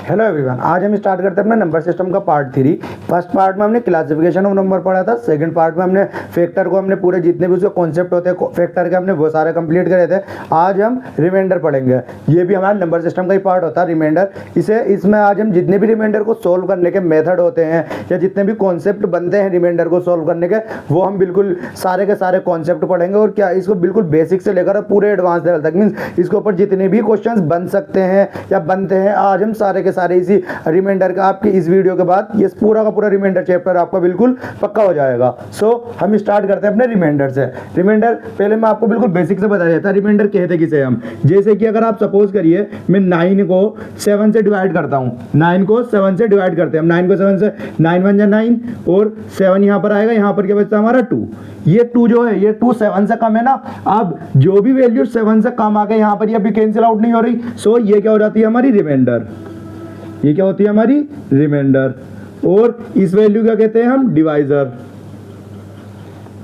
Hello everyone, आज हम start करते हैं अपने नंबर सिस्टम का पार्ट 3। फर्स्ट पार्ट में हमने क्लासिफिकेशन ऑफ नंबर पढ़ा था। सेकंड पार्ट में हमने फैक्टर को हमने पूरे जितने भी उसके कॉन्सेप्ट होते हैं फैक्टर के हमने वो सारे कंप्लीट करे थे। आज हम रिमाइंडर पढ़ेंगे। ये भी हमारे नंबर सिस्टम का ही पार्ट होता है रिमाइंडर। इसमें आज हम जितने भी रिमाइंडर को सोल्व करने के मेथड होते हैं या जितने भी कॉन्सेप्ट बनते हैं रिमाइंडर को सोल्व करने के, वो हम बिल्कुल सारे के सारे कॉन्सेप्ट पढ़ेंगे। और क्या इसको बिल्कुल बेसिक से लेकर पूरे एडवांस लेवल तक, मीन्स इसके ऊपर जितने भी क्वेश्चन बन सकते हैं या बनते हैं, आज हम सारे के सारे इसी रिमाइंडर का आपकी इस वीडियो के बाद ये पूरा का पूरा रिमाइंडर चैप्टर आपका बिल्कुल पक्का हो जाएगा। सो हम स्टार्ट करते हैं अपने रिमाइंडर से। रिमाइंडर पहले मैं आपको बिल्कुल बेसिक से बता देता। रिमाइंडर कहते किसे हम, जैसे कि अगर आप सपोज करिए मैं 9 को 7 से डिवाइड करता हूं, 9 को 7 से डिवाइड करते हैं हम। 9 को 7 से 9 1 जा 9 और 7 यहां पर आएगा, यहां पर क्या बचता है हमारा 2। ये 2 जो है ये 2 7 से कम है ना। अब जो भी वैल्यू 7 से कम आ गए यहां पर, ये अभी कैंसिल आउट नहीं हो रही। सो ये क्या हो जाती है हमारी रिमाइंडर। ये क्या होती है हमारी रिमाइंडर। और इस वैल्यू क्या कहते हैं हम, डिवाइजर।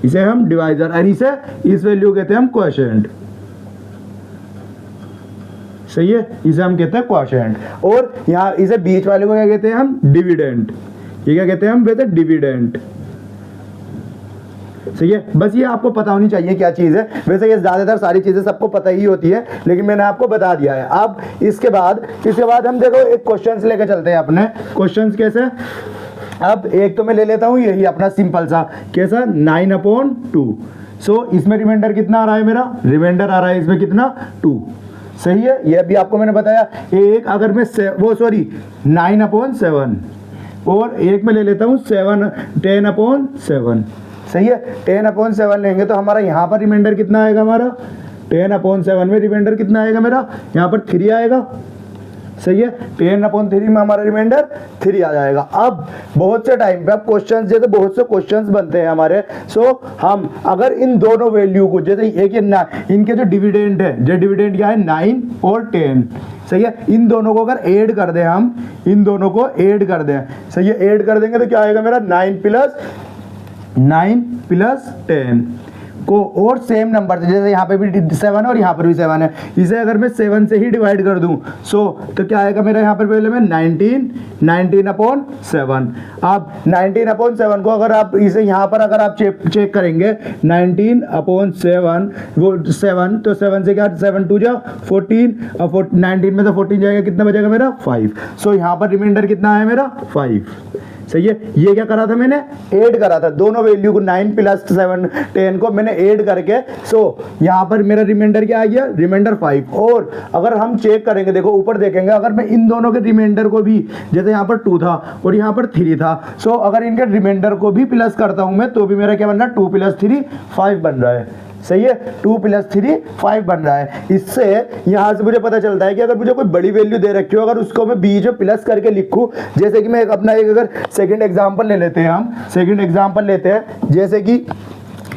इसे हम डिवाइजर और इसे इस वैल्यू कहते हैं हम क्वोशिएंट। सही है, इसे हम कहते हैं क्वोशिएंट। और यहां इसे बीच वाले को क्या कहते हैं हम, डिविडेंड। ये क्या कहते हैं हम, कहते हैं डिविडेंड। सही है, बस ये आपको पता होनी चाहिए क्या चीज़ है। वैसे ये ज़्यादातर सारी चीज़ें सबको पता ही होती है, लेकिन मैंने आपको बता दिया है। अब इसके बाद हम देखो एक क्वेश्चंस लेके चलते हैं अपने। क्वेश्चंस कैसे, अब एक तो मैं ले लेता हूँ यही अपना सिंपल सा, कैसा 9/2। सो इसमें रिमाइंडर कितना आ रहा है मेरा, रिमाइंडर आ रहा है इसमें कितना 2। सही है, ये अभी आपको मैंने बताया। एक अगर मैं 9/7 और एक में ले लेता हूँ 10/7। सही है, 10/7 लेंगे तो हमारा यहाँ पर रिमाइंडर कितना आएगा, हमारा 10/7 में रिमाइंडर कितना आएगा मेरा, यहाँ पर 3 आएगा। सही है, 10/3 में हमारा रिमाइंडर 3 आ जाएगा। अब बहुत से टाइम पे अब क्वेश्चंस, जैसे बहुत से क्वेश्चंस बनते हैं हमारे। सो हम अगर इन दोनों वैल्यू को, जैसे एक इनके जो डिविडेंड है, जो डिविडेंड क्या है 9 और 10। सही है, इन दोनों को अगर ऐड कर दें हम, इन दोनों को ऐड कर दें। सही है, ऐड कर देंगे तो क्या आएगा मेरा 9 + 10 को, और सेम नंबर से, जैसे यहाँ पे भी 7 और यहाँ पर भी 7 है, इसे अगर मैं 7 से ही डिवाइड कर दूँ तो क्या आएगा मेरा यहाँ पर पहले में 19/7। अब 19/7 को अगर आप इसे यहाँ पर अगर आप चेक करेंगे 19/7 वो 7, तो 7 से क्या 7 2 जा 14, और 19 में तो 14 जाएगा, कितना बचेगा मेरा 5। सो यहाँ पर रिमाइंडर कितना है मेरा 5। सही है, ये क्या करा था मैंने, ऐड करा था दोनों वैल्यू को, 9 + 7 10 को मैंने ऐड करके। सो यहाँ पर मेरा रिमाइंडर क्या आ गया, रिमाइंडर 5। और अगर हम चेक करेंगे, देखो ऊपर देखेंगे, अगर मैं इन दोनों के रिमाइंडर को भी, जैसे यहाँ पर 2 था और यहाँ पर 3 था, सो अगर इनके रिमाइंडर को भी प्लस करता हूँ मैं, तो भी मेरा क्या बन रहा है 2 + 3 5 बन रहा है। सही है, 2 + 3 5 बन रहा है। इससे यहाँ से मुझे पता चलता है कि अगर मुझे कोई बड़ी वैल्यू दे रखी हो, अगर उसको मैं बीच में प्लस करके लिखूँ, जैसे कि मैं अपना एक अगर सेकंड एग्जांपल ले लेते हैं, हम सेकंड एग्जांपल लेते हैं, जैसे कि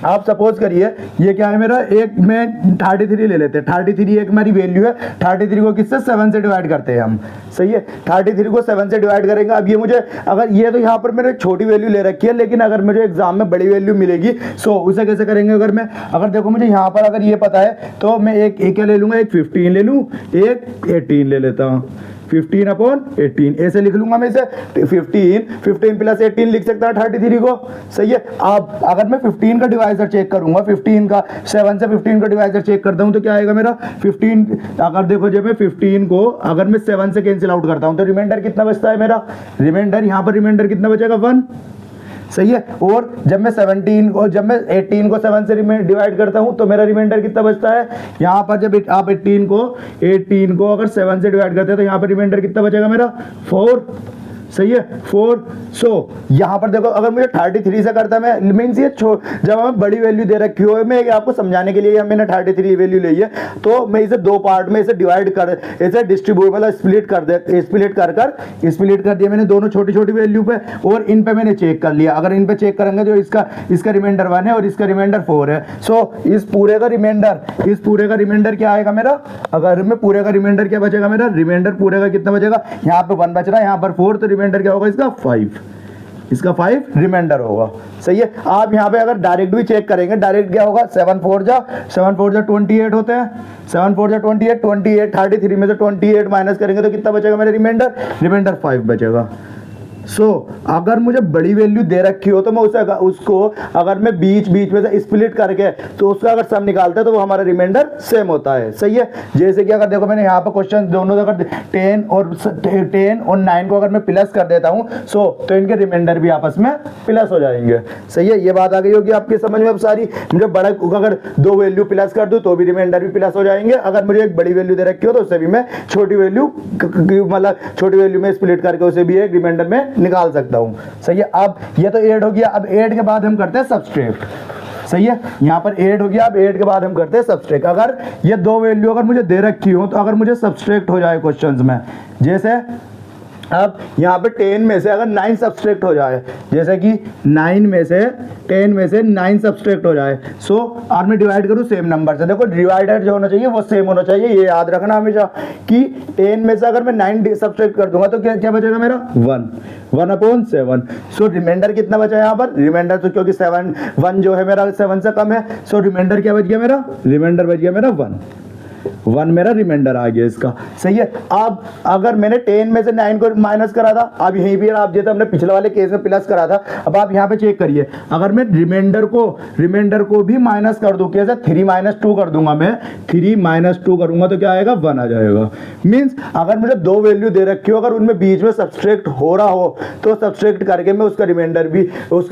आप सपोज करिए ये क्या है मेरा, एक में 33 ले लेते हैं। 33 एक हमारी वैल्यू है। 33 को किससे 7 से डिवाइड करते हैं हम। सही है, 33 को 7 से डिवाइड करेंगे। अब ये मुझे अगर ये तो यहाँ पर मैंने छोटी वैल्यू ले रखी है, लेकिन अगर मुझे एग्जाम में बड़ी वैल्यू मिलेगी, सो उसे कैसे करेंगे, अगर देखो मुझे यहाँ पर अगर ये पता है तो मैं एक क्या ले लूँगा, एक 15 ले लूँ, एक 18 ले लेता हूँ। 15/18 ऐसे लिख लूंगा मैं इसे। 15 + 18 लिख सकता है 33 को। सही है, अब अगर मैं 15 का डिवाइजर चेक करूंगा, 15 का 7 से 15 का डिवाइजर चेक करता हूं तो क्या आएगा मेरा 15। अगर देखो जब मैं 15 को अगर मैं 7 से कैंसिल आउट करता हूं तो रिमाइंडर कितना बचता है मेरा, रिमाइंडर यहाँ पर रिमाइंडर कितना बचेगा 1। सही है, और जब मैं 18 को 7 से डिवाइड करता हूं तो मेरा रिमाइंडर कितना बचता है, यहाँ पर जब आप 18 को अगर 7 से डिवाइड करते हैं तो यहाँ पर रिमाइंडर कितना बचेगा मेरा 4। सही है, 4। सो यहाँ पर देखो अगर मुझे 33 से करता मैं, मीन्स ये जब हमें बड़ी वैल्यू दे रखी हो, मैं आपको समझाने के लिए मैंने 33 वैल्यू ली है, तो मैं इसे 2 पार्ट में इसे डिवाइड कर, इसे डिस्ट्रीब्यूट मतलब स्प्लिट कर दिया मैंने दोनों छोटी छोटी वैल्यू पे, और इन पे मैंने चेक कर लिया। अगर इन पे चेक करेंगे तो इसका रिमाइंडर 1 है और इसका रिमाइंडर 4 है। सो इस पूरे का रिमाइंडर क्या आएगा मेरा, अगर मैं पूरे का रिमाइंडर क्या बचेगा मेरा, रिमाइंडर पूरे का कितना बचेगा, यहाँ पे 1 बच रहा है, यहाँ पर 4, तो रिमाइंडर क्या होगा इसका 5। इसका 5 रिमाइंडर होगा। सही है। आप यहाँ पे अगर डायरेक्ट भी चेक करेंगे, डायरेक्ट क्या होगा, 7 4 जा 28 होते हैं, 7 4 जा 28, 33 में से 28 माइनस करेंगे तो कितना बचेगा मेरा रिमाइंडर 5 बचेगा। अगर मुझे बड़ी वैल्यू दे रखी हो तो मैं उसको अगर मैं बीच में से स्प्लिट करके तो उसका अगर सम निकालते हैं तो वो हमारा रिमाइंडर सेम होता है। सही है। जैसे कि अगर देखो मैंने यहाँ पर क्वेश्चन दोनों अगर 10 और 9 को अगर मैं प्लस कर देता हूँ तो इनके रिमाइंडर भी आपस में प्लस हो जाएंगे। सही है। ये बात आ गई होगी आपकी समझ में अब सारी। मुझे बड़ा अगर 2 वैल्यू प्लस कर दूँ तो भी रिमाइंडर भी प्लस हो जाएंगे। अगर मुझे एक बड़ी वैल्यू दे रखी हो तो उससे भी मैं छोटी वैल्यू में स्प्लिट करके उसे भी एक रिमाइंडर में निकाल सकता हूं। सही है। अब ये तो ऐड हो गया। अब ऐड के बाद हम करते हैं सब्सट्रैक्ट। सही है। यहां पर ऐड हो गया। अब ऐड के बाद हम करते हैं सब्सट्रैक्ट। अगर ये 2 वैल्यू अगर मुझे दे रखी हो तो अगर मुझे सब्सट्रैक्ट हो जाए क्वेश्चंस में, जैसे अब यहाँ पे 10 में से अगर 9 सब्सट्रैक्ट हो जाए, जैसे कि 10 में से 9 सब्सट्रैक्ट हो जाए, और मैं डिवाइड करूँ सेम नंबर से। देखो डिवाइडर जो होना चाहिए वो सेम होना चाहिए, ये याद रखना हमेशा कि 10 में से अगर मैं 9 सब्सट्रैक्ट कर दूंगा तो क्या बचेगा मेरा 1/7। रिमाइंडर कितना बचा यहाँ पर, रिमाइंडर तो क्योंकि 1 जो है मेरा 7 से कम है, रिमाइंडर क्या बच गया मेरा, रिमाइंडर बच गया मेरा 1 मेरा रिमाइंडर आ गया इसका। सही है। अब अगर मैंने 10 में से 9 को माइनस करा था, अब यहीं भी आप जैसे हमने पिछले वाले केस में प्लस करा था, अब आप यहाँ पे चेक करिए, अगर मैं रिमाइंडर को भी माइनस कर दूं, कैसे 3 - 2 कर दूंगा, मैं 3 - 2 करूंगा तो क्या आएगा 1 आ जाएगा। मींस अगर मुझे 2 वैल्यू दे रखी हो, अगर उनमें बीच में सब्सट्रैक्ट हो रहा हो तो सब्सट्रैक्ट करके मैं उसका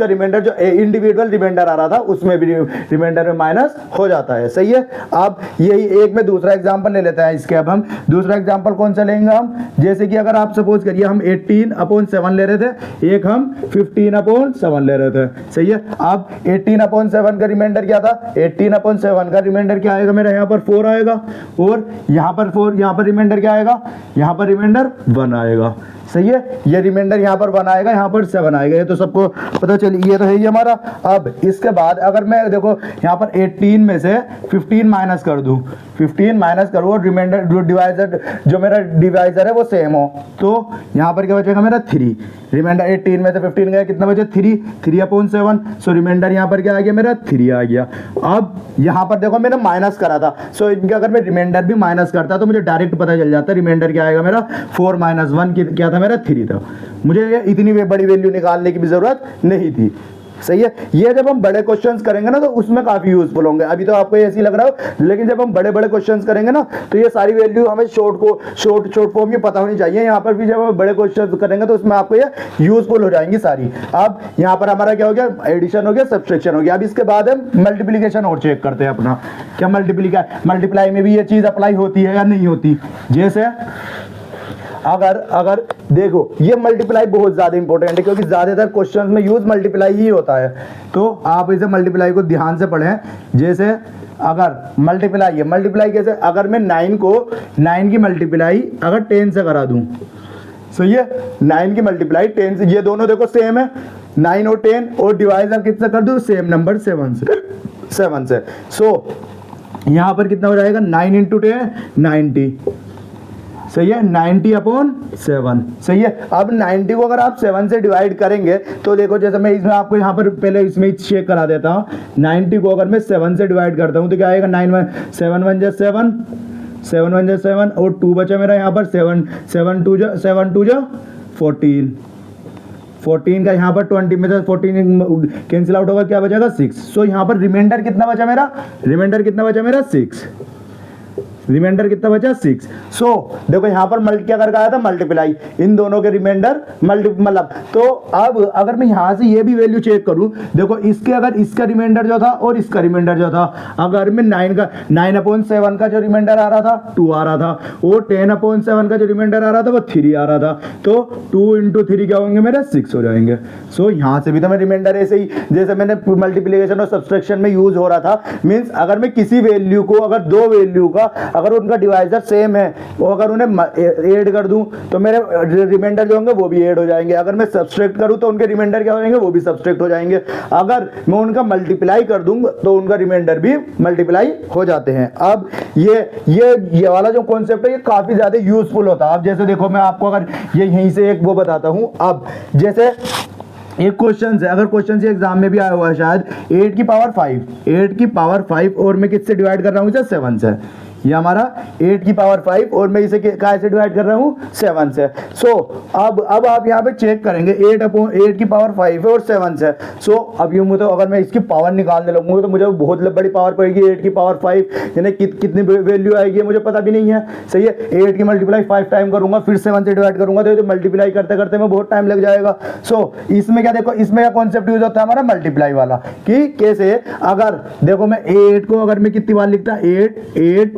रिमाइंडर जो इंडिविजुअल रिमाइंडर आ रहा था उसमें भी रिमाइंडर में माइनस हो जाता है। सही है। अब यही एक में दूसरा एग्जांपल ले लेते हैं इसके। अब हम दूसरा एग्जांपल कौन सा लेंगे हम, जैसे कि अगर आप सपोज करिए हम 18/7 ले रहे थे, एक हम 15/7 ले रहे थे। सही है। अब 18/7 का रिमाइंडर क्या था, 18/7 का रिमाइंडर क्या आएगा मेरा, यहाँ पर 4 आएगा, और यहाँ पर 4, यहाँ पर रिमाइंडर क्या आएगा, यहाँ पर रिमाइंडर 1 आएगा। सही है। ये रिमाइंडर यहाँ पर 1 आएगा, यहाँ पर 7 आएगा, ये तो सबको पता चली, ये तो है ही हमारा। अब इसके बाद अगर मैं देखो यहाँ पर 18 में से 15 माइनस कर दूं, 15 माइनस करूँ और रिमाइंडर जो मेरा डिवाइजर है वो सेम हो, तो यहाँ पर क्या बचेगा मेरा 3। रिमाइंडर 18 में से 15 गया, कितना बचे 3/7। रिमाइंडर यहाँ पर क्या आ गया मेरा 3 आ गया। अब यहाँ पर देखो मैंने माइनस करा था, इनके अगर मैं रिमाइंडर भी माइनस करता तो मुझे डायरेक्ट पता चल जाता रिमाइंडर क्या आएगा मेरा 4 - 1 क्या था मेरा 3 था। मुझे इतनी बड़ी वैल्यू निकालने की भी जरूरत नहीं थी। सही है। ये जब हम बड़े क्वेश्चंस करेंगे ना तो उसमें काफी यूजफुल होंगे। अभी तो आपको ऐसे ही लग रहा हो, लेकिन जब हम बड़े क्वेश्चंस करेंगे ना तो ये सारी वैल्यू हमें शॉर्ट फॉर्म में पता होनी चाहिए। यहाँ पर भी जब हम बड़े क्वेश्चंस करेंगे तो उसमें आपको ये यूजफुल हो जाएंगी सारी। अब यहाँ पर हमारा क्या हो गया, एडिशन हो गया, सब्सट्रैक्शन हो गया। अब इसके बाद हम मल्टीप्लीकेशन और चेक करते हैं अपना, क्या मल्टीप्लाई में भी ये चीज अप्लाई होती है या नहीं होती। जैसे अगर देखो ये मल्टीप्लाई बहुत ज्यादा इंपॉर्टेंट है, क्योंकि ज्यादातर क्वेश्चंस में यूज मल्टीप्लाई ही होता है, तो आप इसे मल्टीप्लाई को ध्यान से पढ़ें। जैसे अगर मल्टीप्लाई कैसे, अगर मैं 9 की मल्टीप्लाई अगर 10 से करा दूं, सही है, 9 की मल्टीप्लाई 10 से, ये दोनों देखो सेम है 9 और 10, और डिवाइजर किससे कर दूं, सेम नंबर 7 से। यहां पर कितना हो जाएगा 9 × 10 90। सही है। 90/7। सही है। अब 90 को अगर आप 7 से डिवाइड करेंगे तो देखो, जैसे मैं इसमें आपको यहाँ पर पहले इसमें चेक करा देता हूँ, 90 को अगर मैं 7 से डिवाइड करता हूँ तो क्या आएगा 7 1 जा 7 और 2 बचा मेरा यहाँ पर 7 2 जा 14 का यहाँ पर 20 में से 14 कैंसिल आउट होगा, क्या बचेगा 6। यहाँ पर रिमाइंडर कितना बचा मेरा, 6। रिमाइंडर कितना बचा 6। देखो यहाँ पर क्या करके आया था, मल्टीप्लाई, इन दोनों के रिमाइंडर मतलब। तो अब अगर मैं यहाँ से ये भी वैल्यू चेक करूँ, देखो इसके अगर इसका रिमाइंडर जो था और इसका रिमाइंडर जो था, अगर मैं 9/7 का जो रिमाइंडर आ रहा था 2 आ रहा था, और 10/7 का जो रिमाइंडर आ रहा था वो 3 आ रहा था, तो 2 × 3 क्या होंगे मेरे 6 हो जाएंगे। यहाँ से भी तो मैं रिमाइंडर ऐसे ही जैसे मैंने मल्टीप्लीकेशन और सब्सट्रैक्शन में यूज हो रहा था, मीन्स अगर मैं किसी वैल्यू को, अगर 2 वैल्यू का अगर उनका डिवाइजर सेम है, वो अगर उन्हें ऐड कर दूं तो मेरे रिमाइंडर जो होंगे वो भी ऐड हो जाएंगे। अगर मैं सब्सट्रैक्ट करूं तो उनके रिमाइंडर क्या हो जाएंगे, वो भी सब्सट्रैक्ट हो जाएंगे। अगर मैं उनका मल्टीप्लाई कर दूं तो उनका रिमाइंडर भी मल्टीप्लाई हो जाते हैं। अब ये वाला जो कॉन्सेप्ट है ये काफी ज्यादा यूजफुल होता है। अब जैसे देखो मैं आपको अगर ये यहीं से एक वो बताता हूं, अब जैसे एक क्वेश्चन है, अगर क्वेश्चन से एग्जाम में भी आया हुआ है शायद, 8 की पावर 5, 8 की पावर 5 और मैं किससे डिवाइड कर रहा हूँ इसे 7 से। ये हमारा 8 की पावर 5 और मैं इसे काय से डिवाइड कर रहा हूँ 7 से। सो अब आप यहाँ पे चेक करेंगे 8 की पावर 5 है और 7 से। सो अब यूँ तो अगर मैं इसकी पावर निकालने लगूंगा तो मुझे बहुत बड़ी पावर पड़ेगी 8 की पावर 5, यानी कितनी वैल्यू आएगी मुझे पता भी नहीं है। सही है, 8 की मल्टीप्लाई 5 टाइम करूंगा फिर 7 से डिवाइड करूंगा तो मल्टीप्लाई करते करते मैं बहुत टाइम लग जाएगा। सो इसमें क्या देखो, इसमें क्या कॉन्सेप्ट यूज होता है हमारा मल्टीप्लाई वाला, कि कैसे अगर देखो मैं 8 को अगर मैं कितनी बार लिखता 8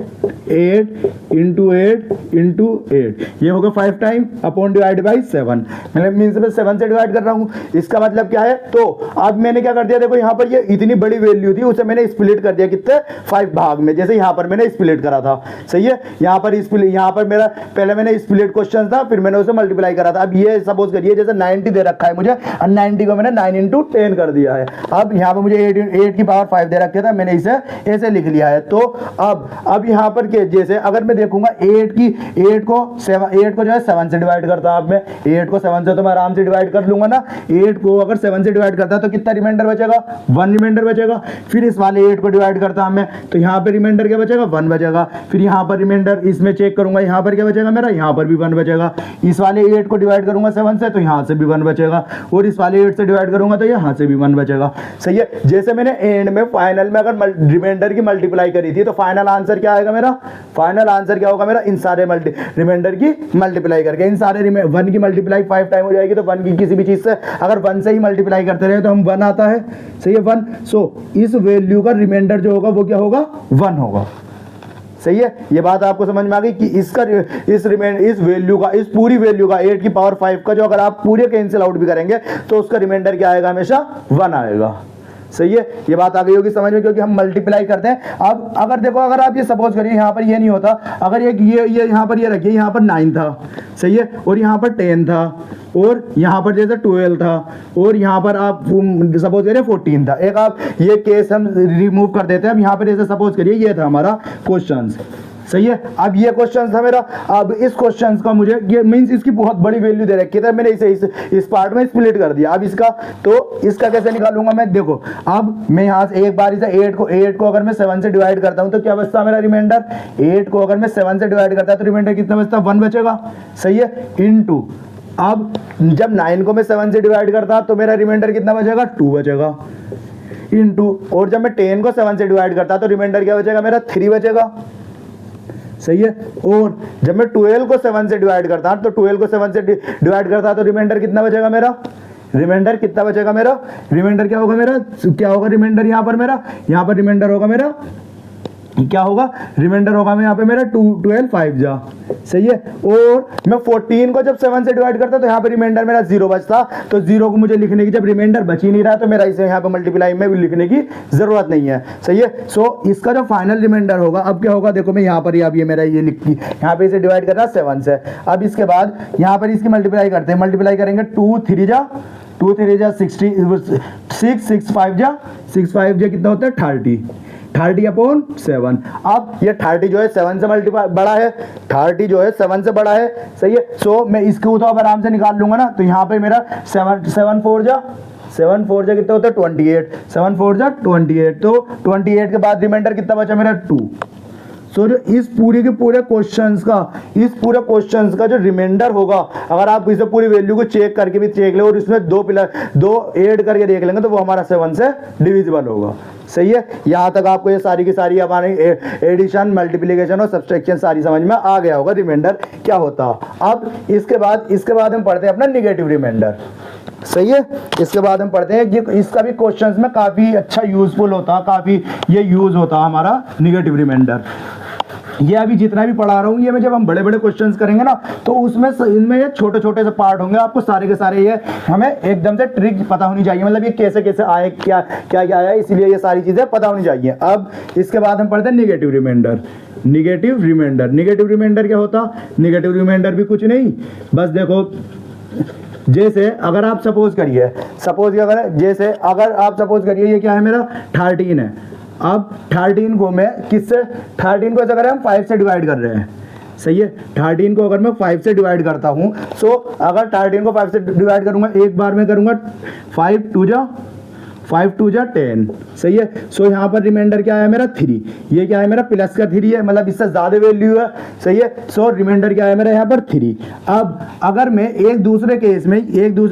इंटू 8 ये होगा 5 टाइम अपॉन डिवाइड बाई 7, मतलब मीन्स मैं 7 से डिवाइड कर रहा हूँ। इसका मतलब क्या है, तो अब मैंने क्या कर दिया, देखो यहाँ पर ये इतनी बड़ी वैल्यू थी उसे मैंने स्प्लिट कर दिया कितने 5 भाग में, जैसे यहाँ पर मैंने स्प्लिट करा था। सही है, यहाँ पर मेरा पहले मैंने स्प्लिट क्वेश्चन था फिर मैंने उसे मल्टीप्लाई करा था। अब ये सपोज करिए जैसे 90 दे रखा है मुझे और 90 को मैंने 9 इंटू 10 कर दिया है। अब यहाँ पर मुझे 8 की पावर 5 दे रखे था, मैंने इसे ऐसे लिख लिया है। तो अब यहाँ पर के जैसे अगर मैं देखूंगा 8 को जो है 7 से डिवाइड करता हूं, अब मैं 8 को 7 से तो मैं आराम से डिवाइड कर लूंगा ना। 8 को अगर 7 से डिवाइड करता तो कितना रिमाइंडर बचेगा, 1 रिमाइंडर बचेगा। फिर इस वाले 8 को डिवाइड करता हूं मैं तो यहाँ पे रिमाइंडर क्या बचेगा, 1 बचेगा। फिर यहाँ पर रिमाइंडर इसमें चेक करूंगा, यहाँ पर क्या बचेगा मेरा, यहाँ पर भी 1 बचेगा। इस वाले 8 को डिवाइड करूंगा 7 से तो यहाँ से भी 1 बचेगा और इस वाले 8 से डिवाइड करूंगा तो यहाँ से भी 1 बचेगा। सही है, जैसे मैंने एंड में फाइनल में अगर रिमाइंडर की मल्टीप्लाई करी थी तो फाइनल आंसर क्या आएगा मेरा, फाइनल आंसर क्या होगा मेरा, इन सारे रिमाइंडर की मल्टीप्लाई करके इन सारे 1 की मल्टीप्लाई 5 टाइम हो जाएगी तो 1 की किसी भी चीज से अगर 1 से ही मल्टीप्लाई करते रहे तो हम 1 आता है। सही है, 1। सो इस वैल्यू का रिमाइंडर जो होगा वो क्या होगा, 1 होगा। सही है, ये बात आपको समझ में आ गई कि इसका इस वैल्यू का, इस पूरी वैल्यू का 8 की पावर 5 का जो अगर आप पूरे कैंसिल आउट भी करेंगे तो उसका रिमाइंडर क्या आएगा, हमेशा 1 आएगा। सही है, ये बात आ गई होगी समझ में, क्योंकि हम मल्टीप्लाई करते हैं। अब अगर देखो, अगर आप ये सपोज करिए यहाँ पर ये नहीं होता, अगर ये यहाँ पर ये रखिए, यहाँ पर 9 था। सही है, और यहाँ पर 10 था और यहाँ पर जैसे 12 था और यहाँ पर आप सपोज करिए 14 था। एक आप ये केस हम रिमूव कर देते हैं। अब यहाँ पर जैसे सपोज करिए ये था हमारा क्वेश्चन। सही है, अब ये क्वेश्चन था मेरा। अब इस क्वेश्चन का मुझे ये मींस इसकी बहुत बड़ी वैल्यू दे रखी है, मैंने इसे इस पार्ट में स्प्लिट कर दिया। अब इसका कैसे निकालूंगा मैं, देखो अब मैं यहाँ से एक बार इसे 8 को अगर मैं 7 से डिवाइड करता हूँ तो क्या बचता मेरा रिमाइंडर, 8 को अगर मैं 7 से डिवाइड करता है तो रिमाइंडर कितना बचता, 1 बचेगा। सही है, इनटू अब जब 9 को मैं 7 से डिवाइड करता तो मेरा रिमाइंडर कितना बचेगा, 2 बचेगा। इनटू और जब मैं 10 को 7 से डिवाइड करता तो रिमाइंडर क्या बचेगा मेरा, 3 बचेगा। सही है, और जब मैं 12 को 7 से डिवाइड करता तो 12 को 7 से डिवाइड करता तो रिमाइंडर कितना बचेगा मेरा, रिमाइंडर कितना बचेगा मेरा, रिमाइंडर क्या होगा मेरा, क्या होगा रिमाइंडर यहाँ पर रिमाइंडर होगा मेरा, क्या होगा रिमाइंडर होगा मैं यहाँ पे मेरा 12 5 जा। सही है, और मैं 14 को जब 7 से डिवाइड करता तो यहाँ पे रिमाइंडर मेरा 0 बचता, तो 0 को मुझे लिखने की, जब रिमाइंडर बच ही नहीं रहा तो मेरा इसे यहाँ पे मल्टीप्लाई में भी लिखने की जरूरत नहीं है। सही है, सो इसका जो फाइनल रिमाइंडर होगा अब क्या होगा, देखो मैं यहाँ पर अब ये मेरा ये लिखी यहाँ पे इसे डिवाइड कर रहा 7 से। अब इसके बाद यहाँ पर इसकी मल्टीप्लाई करते हैं, मल्टीप्लाई करेंगे 2 3 जा 60, 6 5 जा कितना होता है 30 अपॉन 7। अब ये 30 जो है 7 से मल्टीप्लाई बड़ा है, 30 जो है 7 से बड़ा है। सही है, सो मैं इसको तो अब आराम से निकाल लूंगा ना, तो यहाँ पे मेरा 7 4 जा कितना होता है 28, 7 4 जा 28, तो 28 के बाद रिमाइंडर कितना बचा मेरा 2। सो जो इस पूरे के पूरे क्वेश्चंस का जो रिमाइंडर होगा, अगर आप इसे पूरी वैल्यू को चेक करके भी चेक ले और इसमें दो ऐड करके देख लेंगे तो वो हमारा 7 से डिविजिबल होगा। सही है, यहाँ तक आपको ये सारी की सारी हमारी एडिशन, मल्टीप्लिकेशन और सब्सट्रैक्शन सारी समझ में आ गया होगा रिमाइंडर क्या होता। अब इसके बाद हम पढ़ते हैं अपना निगेटिव रिमाइंडर। सही है, इसके बाद हम पढ़ते हैं, इसका भी क्वेश्चंस में काफी अच्छा यूजफुल होता, काफी ये यूज होता हमारा निगेटिव रिमाइंडर। ये अभी जितना भी पढ़ा रहा हूँ ये मैं जब हम बड़े बड़े क्वेश्चंस करेंगे ना तो उसमें इनमें ये छोटे छोटे से पार्ट होंगे, आपको सारे के सारे ये हमें एकदम से ट्रिक पता होनी चाहिए, मतलब ये कैसे कैसे आए, क्या क्या आया, इसलिए ये सारी चीजें पता होनी चाहिए। अब इसके बाद हम पढ़ते हैं निगेटिव रिमाइंडर। निगेटिव रिमाइंडर क्या होता, निगेटिव रिमाइंडर भी कुछ नहीं, बस देखो जैसे अगर आप सपोज करिए ये क्या है मेरा 13 है। अब 13 को मैं किससे, 13 को अगर हम 5 से डिवाइड कर रहे हैं, सही है। 13 को अगर मैं 5 से डिवाइड करता हूँ, सो अगर 13 को 5 से डिवाइड करूंगा, एक बार में करूंगा 5 2 जा 10, सही है। सो यहाँ पर रिमाइंडर क्या है मेरा 3, ये क्या है मेरा प्लस का 3 है, मतलब इससे ज्यादा वैल्यू है, सही है। सो रिमाइंडर क्या है मेरा यहाँ पर 3। अब अगर मैं एक दूसरा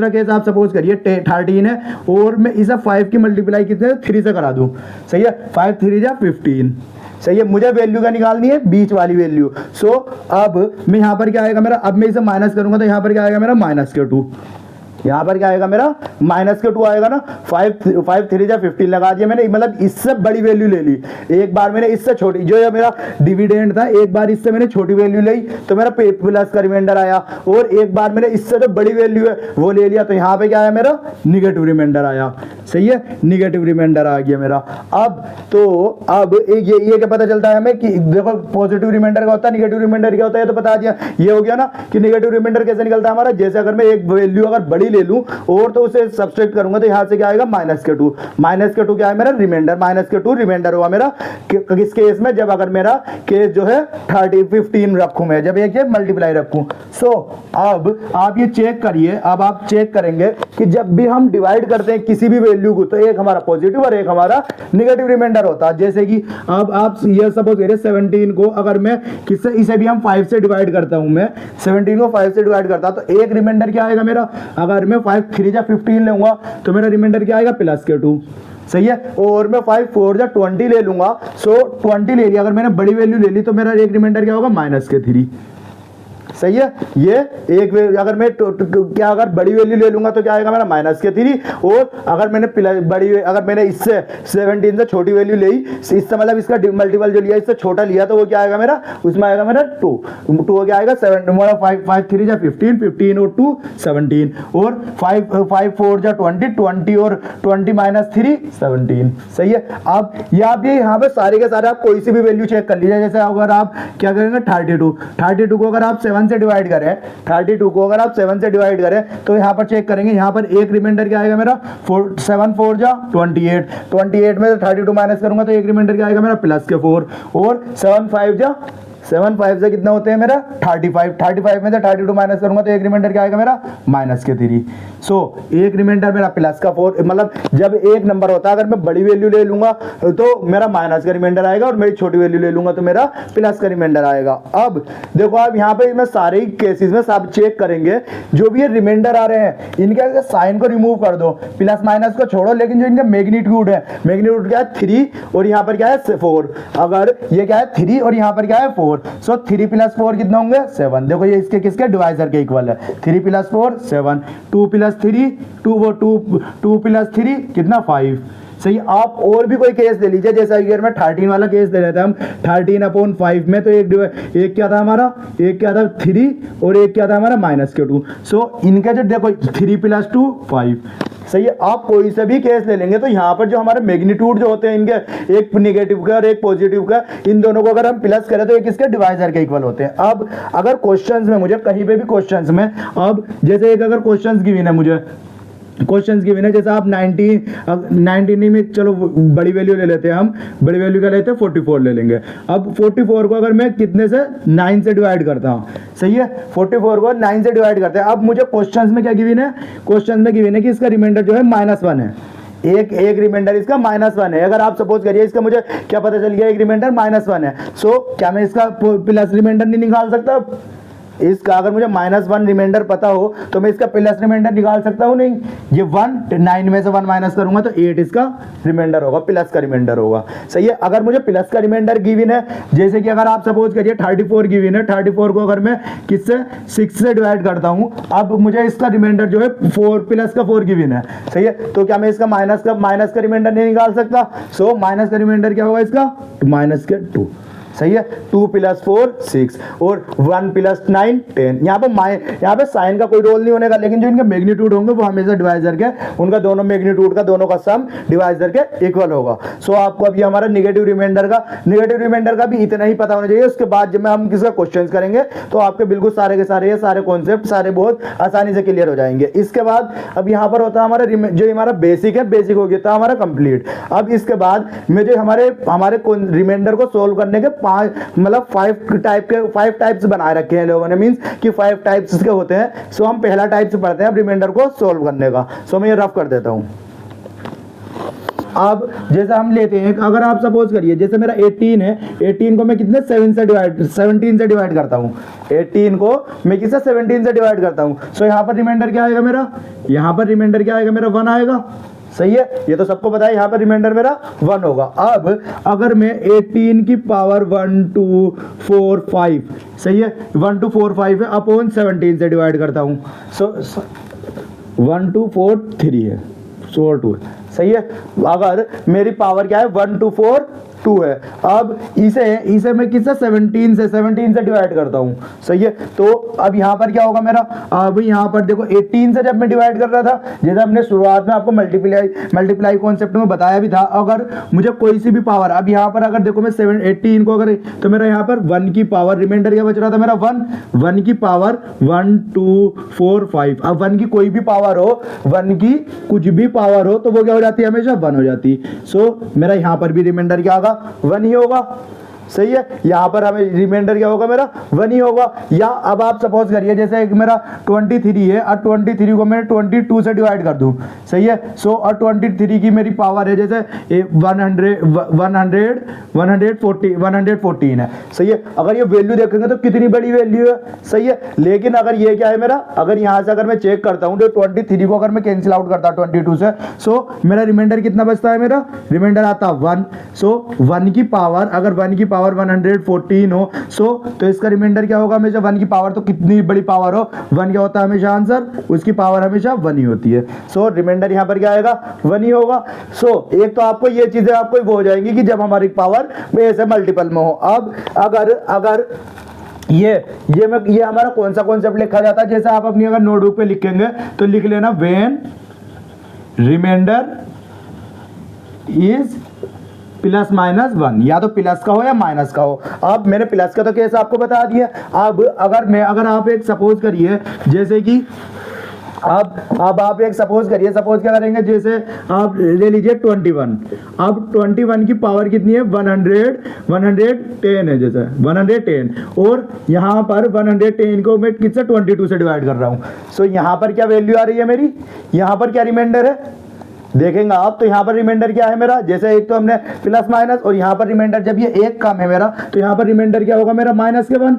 केस आप सपोज करिए 13 है और मैं इसे 5 की मल्टीप्लाई कितने 3 से करा दूं, सही है। 5 3 जा 15, सही है। मुझे वैल्यू का निकालनी है, बीच वाली वैल्यू। सो अब मैं यहाँ पर क्या आएगा मेरा, अब मैं इसे माइनस करूंगा तो यहाँ पर क्या आएगा मेरा -2, यहाँ पर क्या आएगा मेरा -2 आएगा ना। 5 3 जा 15 लगा दिया मैंने, मतलब इससे बड़ी वैल्यू ले ली। एक बार मैंने इससे छोटी, जो ये मेरा डिविडेंड था, एक बार इससे मैंने छोटी वैल्यू ली तो मेरा प्लस का रिमाइंडर आया, और एक बार मैंने इससे जो बड़ी वैल्यू है वो ले लिया तो यहाँ पे क्या आया मेरा निगेटिव रिमाइंडर आया, सही है। निगेटिव रिमाइंडर आ गया मेरा। अब ये क्या पता चलता है हमें कि देखो पॉजिटिव रिमाइंडर का होता है, निगेटिव रिमाइंडर क्या होता है, तो बता दिया। ये हो गया ना कि निगेटिव रिमाइंडर कैसे निकलता है हमारा, जैसे अगर मैं एक वैल्यू अगर बड़ी ले लूं और तो उसे सब्सट्रैक्ट करूंगा तो यहां से क्या आएगा -2 क्या है मेरा रिमाइंडर, -2 रिमाइंडर हुआ मेरा किस केस में, जब अगर मेरा केस जो है 15 रखूं मैं, जब एक मल्टीप्लाई रखूं। सो अब आप ये चेक करिए, अब आप चेक करेंगे कि जब भी हम डिवाइड करते हैं किसी भी वैल्यू को तो एक हमारा पॉजिटिव और एक हमारा निगेटिव रिमाइंडर होता है। जैसे कि अब आप ये सपोज करिए 17 को अगर मैं किससे, इसे भी हम 5 से डिवाइड करता हूं, मैं 17 को 5 से डिवाइड करता तो एक रिमाइंडर क्या आएगा मेरा, अगर मैं 5 3 जा 15 लूंगा तो मेरा रिमाइंडर क्या आएगा +2, सही है। और मैं 5 4 जा 20 ले लूंगा, सो 20 ले लिया, अगर मैंने बड़ी वैल्यू ले ली तो मेरा एक रिमाइंडर क्या होगा -3, सही है। ये एक अगर मैं क्या अगर बड़ी वैल्यू ले लूंगा तो क्या आएगा मेरा -3, और अगर मैंने इससे 17 से छोटी वैल्यू ली, इससे मतलब इसका मल्टीपल जो लिया इससे छोटा लिया तो वो क्या आएगा मेरा, उसमें आएगा मेरा 2 क्या आएगा 7, 5 3 जा 15, 15 और 2 17, और 5 4 जा 20, 20 और 20 -3 17, सही है। अब यहाँ पे सारे के सारे आप कोई सी भी वैल्यू चेक कर लीजिए। जैसे अगर आप क्या करेंगे 32 को अगर आप 7 से डिवाइड करें, 32 को अगर आप 7 से डिवाइड करें तो यहां पर चेक करेंगे, यहां पर एक रिमाइंडर क्या आएगा मेरा 7 4 जा 28 में 32 माइनस करूंगा तो एक रिमाइंडर क्या आएगा मेरा +4, और 7 5 से कितना होते हैं मेरा 35 में से 32 माइनस करूंगा तो एक रिमाइंडर क्या आएगा मेरा -3। सो एक रिमाइंडर मेरा +4, मतलब जब एक नंबर होता है अगर मैं बड़ी वैल्यू ले लूंगा तो मेरा माइनस का रिमाइंडर आएगा, और मेरी छोटी वैल्यू ले लूंगा तो मेरा प्लस का रिमाइंडर आएगा। अब देखो आप यहाँ पे मैं सारे केसेस में सब चेक करेंगे, जो भी ये रिमाइंडर आ रहे हैं इनके साइन को रिमूव कर दो, प्लस माइनस को छोड़ो, लेकिन जो इनका मैग्नीट्यूड है, मैग्नीट्यूड क्या है 3 और यहाँ पर क्या है 4, अगर ये क्या है 3 और यहाँ पर क्या है 4, सो 3 + 4 कितना होंगे 7। देखो ये इसके किसके डिवाइजर के इक्वल है, 3 + 4 7, 2 + 3 2 + 3 कितना 5, सही। आप और भी कोई केस ले लीजिए, जैसे अगर मैं 13 वाला केस ले लेते हैं हम 13/5 में, तो एक क्या था हमारा, एक क्या था 3 और एक क्या था हमारा -2। सो इनका जो देखो 3 + 2 5, सही है। आप कोई से भी केस ले लेंगे तो यहाँ पर जो हमारे मैग्नीट्यूड जो होते हैं इनके, एक नेगेटिव का और एक पॉजिटिव का, इन दोनों को अगर हम प्लस करें तो एक इसके डिवाइजर के इक्वल होते हैं। अब अगर क्वेश्चंस में मुझे कहीं पे भी क्वेश्चंस में, अब जैसे एक अगर क्वेश्चंस गिवन है, मुझे क्वेश्चंस गिवन है, जैसे आप 19 में चलो बड़ी वैल्यू ले लेते हैं, हम बड़ी वैल्यू क्या लेते हैं 44 ले लेंगे। अब 44 को अगर मैं कितने से 9 से डिवाइड करता हूं, सही है, 44 को 9 से डिवाइड करते हैं। अब मुझे क्वेश्चंस में क्या गिवन है, क्वेश्चंस में गिवन है कि इसका रिमाइंडर जो है -1 है, एक रिमाइंडर इसका -1 है। अगर आप सपोज करिए इसका मुझे क्या पता चल गया एक रिमाइंडर -1 है, सो क्या मैं इसका प्लस रिमाइंडर नहीं निकाल सकता? इसका अगर मुझे -1 रिमाइंडर पता हो तो मैं इसका प्लस रिमाइंडर निकाल सकता हूं? नहीं, ये 9 में से 1 माइनस करूंगा तो 8 इसका रिमाइंडर होगा, प्लस का रिमाइंडर होगा, सही है। अगर मुझे प्लस का रिमाइंडर गिवन है, जैसे कि अगर आप सपोज करिए 34 गिवन है, 34 को अगर मैं किससे 6 से डिवाइड करता हूं, अब मुझे इसका रिमाइंडर जो है 4 प्लस का 4 गिवन है, सही है। तो क्या मैं इसका माइनस का रिमाइंडर नहीं निकाल सकता? सो माइनस का रिमाइंडर क्या होगा इसका, -2, सही है। 2 + 4 6 और 1 + 9 10। यहाँ पे साइन का कोई रोल नहीं होने का, लेकिन जो इनके मैग्नीट्यूड होंगे वो हमेशा डिवाइजर के, उनका दोनों मैग्नीट्यूड का दोनों का सम डिवाइजर के इक्वल होगा। सो आपको अभी हमारा नेगेटिव रिमाइंडर का भी इतना ही पता होना चाहिए। उसके बाद जब हम किसका क्वेश्चन करेंगे तो आपके बिल्कुल सारे के सारे कॉन्सेप्ट सारे बहुत आसानी से क्लियर हो जाएंगे। इसके बाद अब यहाँ पर होता है हमारा जो हमारा बेसिक है, बेसिक हो गया था हमारा कंप्लीट। अब इसके बाद में जो हमारे रिमाइंडर को सोल्व करने के 5 मतलब 5 टाइप्स बनाए रखे हैं लोगों ने, मीन्स कि 5 टाइप्स के होते हैं। सो हम पहला टाइप से पढ़ते हैं अब रिमाइंडर को सोल्व करने का। सो मैं ये रफ कर देता हूँ। अब जैसे हम लेते हैं, अगर आप सपोज करिए जैसे मेरा 18 है, 18 को मैं कितने 17 से डिवाइड करता हूँ। 18 को मैं किससे 17 से डिवाइड करता हूँ। सो यहाँ पर रिमाइंडर क्या आएगा मेरा, यहाँ पर रिमाइंडर क्या आएगा मेरा 1 आएगा। सही है, ये तो सबको पता है, यहाँ पर रिमाइंडर मेरा 1 होगा। अब अगर मैं 18 की पावर 1 2 4 5, सही है, 1 2 4 5 है, अपॉन 17 से डिवाइड करता हूँ। सो 1 2 4 3 है, 4 2 है। सही है, अगर मेरी पावर क्या है 1 2 4 2 है। अब इसे मैं किससे 17 से डिवाइड करता हूँ। सही है, तो अब यहाँ पर क्या होगा मेरा, अब यहाँ पर देखो 18 से जब मैं डिवाइड कर रहा था, जैसे हमने शुरुआत में आपको मल्टीप्लाई कॉन्सेप्ट में बताया भी था, अगर मुझे कोई सी भी पावर, अब यहाँ पर अगर देखो मैं 18 को अगर, तो मेरा यहाँ पर 1 की पावर, रिमाइंडर क्या बच रहा था मेरा 1 की पावर 1 2 4 5। अब 1 की कोई भी पावर हो, 1 की कुछ भी पावर हो, तो वो क्या हो जाती है, हमेशा 1 हो जाती। सो मेरा यहाँ पर भी रिमाइंडर क्या होगा, 1 ही होगा। सही है, यहां पर हमें रिमाइंडर क्या होगा मेरा 1 ही होगा। या अब आप सपोज करिए जैसे एक मेरा 23 है और 23 को मैं 22 से डिवाइड कर दूं। सही है, सो और 23 की मेरी पावर है जैसे 114 है। सही है, अगर ये वैल्यू देखेंगे तो कितनी बड़ी वैल्यू है। सही है, लेकिन अगर ये क्या है मेरा, अगर यहां से अगर मैं चेक करता हूं तो 23 को अगर मैं कैंसिल आउट करता हूं 22 से, सो मेरा रिमाइंडर कितना बचता है, मेरा रिमाइंडर आता 1। सो 1 की पावर, अगर 1 की पावर 114 हो, सो तो इसका रिमाइंडर क्या होगा, हमेशा 1 की पावर, तो कितनी बड़ी पावर हो 1 क्या होता है हमेशा आंसर, उसकी पावर हमेशा 1 ही होती है। सो रिमाइंडर यहां पर क्या आएगा 1 ही होगा। सो एक तो आपको ये चीजें आपको वो हो जाएंगी कि जब हमारी पावर ऐसे मल्टीपल में हो। अब अगर ये हमारा कौन सा कॉन्सेप्ट लिखा जाता है, जैसे आप अपनी अगर नोटबुक पे लिखेंगे तो लिख लेना when reminder is plus minus 1, या तो प्लस का हो या माइनस का हो। अब मैंने प्लस का तो केस आपको बता दिया। अब अगर आप एक सपोज करिए जैसे कि अब आप एक सपोज क्या करेंगे, जैसे आप ले लीजिए 21। अब 21 की पावर कितनी है 110 है, जैसे 110, और यहाँ पर 110 को मैं किससे 22 से डिवाइड कर रहा हूँ। सो यहाँ पर क्या वैल्यू आ रही है मेरी, यहाँ पर क्या रिमाइंडर है देखेंगे आप, तो यहाँ पर रिमाइंडर क्या है मेरा, जैसे एक तो हमने प्लस माइनस, और यहाँ पर रिमाइंडर जब ये एक कम है मेरा, तो यहाँ पर रिमाइंडर क्या होगा मेरा -1।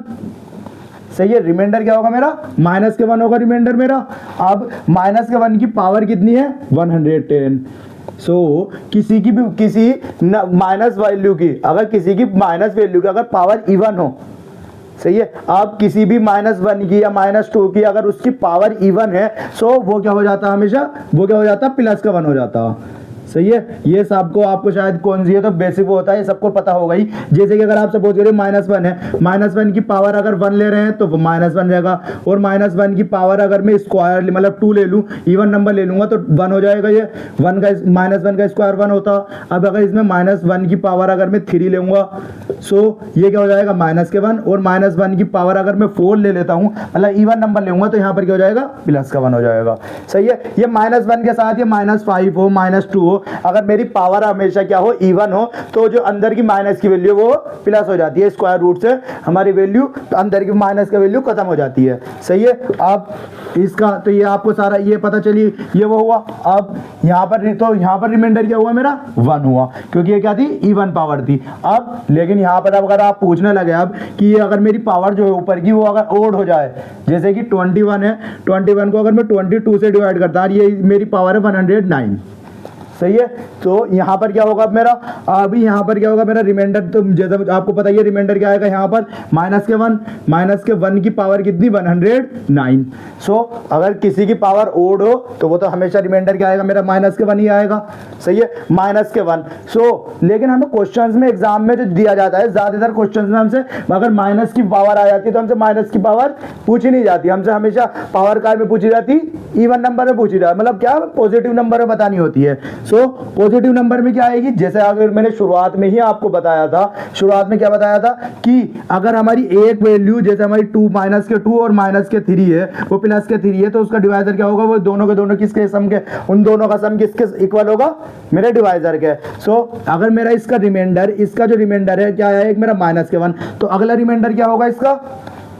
सही है, रिमाइंडर क्या होगा मेरा -1 होगा रिमाइंडर मेरा। अब -1 की पावर कितनी है 110। सो किसी माइनस वैल्यू की, अगर किसी की माइनस वैल्यू की अगर पावर इवन हो, सही है, आप किसी भी -1 की या -2 की अगर उसकी पावर इवन है, सो वो क्या हो जाता है हमेशा, वो क्या हो जाता प्लस का 1 हो जाता। सही है, ये सबको आपको शायद कौन सी है तो बेसिक होता है, ये सबको पता होगा ही। जैसे कि अगर आप सपोज करिए -1 है, -1 की पावर अगर 1 ले रहे हैं तो वो -1 रहेगा, और -1 की पावर अगर मैं स्क्वायर मतलब 2 ले लूँ, इवन नंबर ले लूंगा तो 1 हो जाएगा। ये -1 का स्क्वायर 1 होता। अब अगर इसमें -1 की पावर अगर मैं 3 लूंगा, सो ये क्या हो जाएगा -1, और -1 की पावर अगर मैं 4 ले लेता हूँ, मतलब इवन नंबर लूंगा, तो यहाँ पर क्या हो जाएगा प्लस का 1 हो जाएगा। सही है, ये -1 के साथ ये -5 हो -2 हो, अगर मेरी पावर हमेशा क्या हो इवन हो, तो जो अंदर की माइनस की वैल्यू वो प्लस हो जाती है, स्क्वायर रूट से हमारी वैल्यू अंदर की माइनस का वैल्यू खत्म हो जाती है। सही है, अब इसका तो ये आपको सारा ये पता चली, ये वो हुआ। अब यहाँ पर रिमाइंडर क्या हुआ मेरा 1 हुआ, क्योंकि ये क्या थी इवन पावर थी। अब लेकिन यहाँ पर अगर आप पूछने लगे अब कि अगर मेरी पावर जो है ऊपर की वो अगर ओड हो जाए, जैसे कि 21 है, 21 को अगर मैं 22 से डिवाइड करता हूँ, ये मेरी पावर है 109। सही है, तो यहाँ पर क्या होगा मेरा, अभी यहाँ पर क्या होगा मेरा रिमाइंडर, तो जैसा आपको पता है रिमाइंडर क्या आएगा यहाँ पर -1 की पावर कितनी 109। सो अगर किसी की पावर ओड हो तो वो तो हमेशा रिमाइंडर क्या आएगा मेरा -1 ही आएगा। सही है, -1। सो लेकिन हमें क्वेश्चंस में एग्जाम में जो दिया जाता है, ज्यादातर क्वेश्चंस में हमसे अगर माइनस की पावर आ जाती है तो हमसे माइनस की पावर पूछी नहीं जाती, हमसे हमेशा पावर काय में पूछी जाती, इवन नंबर में पूछी जाती, मतलब क्या पॉजिटिव नंबर में बतानी होती है। सो पॉजिटिव नंबर में क्या आएगी, जैसे अगर मैंने शुरुआत में ही आपको बताया था, शुरुआत में क्या बताया था कि अगर हमारी एक वैल्यू जैसे हमारी 2 माइनस के 2 और माइनस के 3 है, वो प्लस के 3 है, तो उसका डिवाइजर क्या होगा, वो दोनों के दोनों किसके सम के, उन दोनों का सम किसके इक्वल होगा, मेरे डिवाइजर के। सो अगर मेरा इसका रिमाइंडर, इसका जो रिमाइंडर है क्या है, एक मेरा माइनस के 1, तो अगला रिमाइंडर क्या होगा इसका,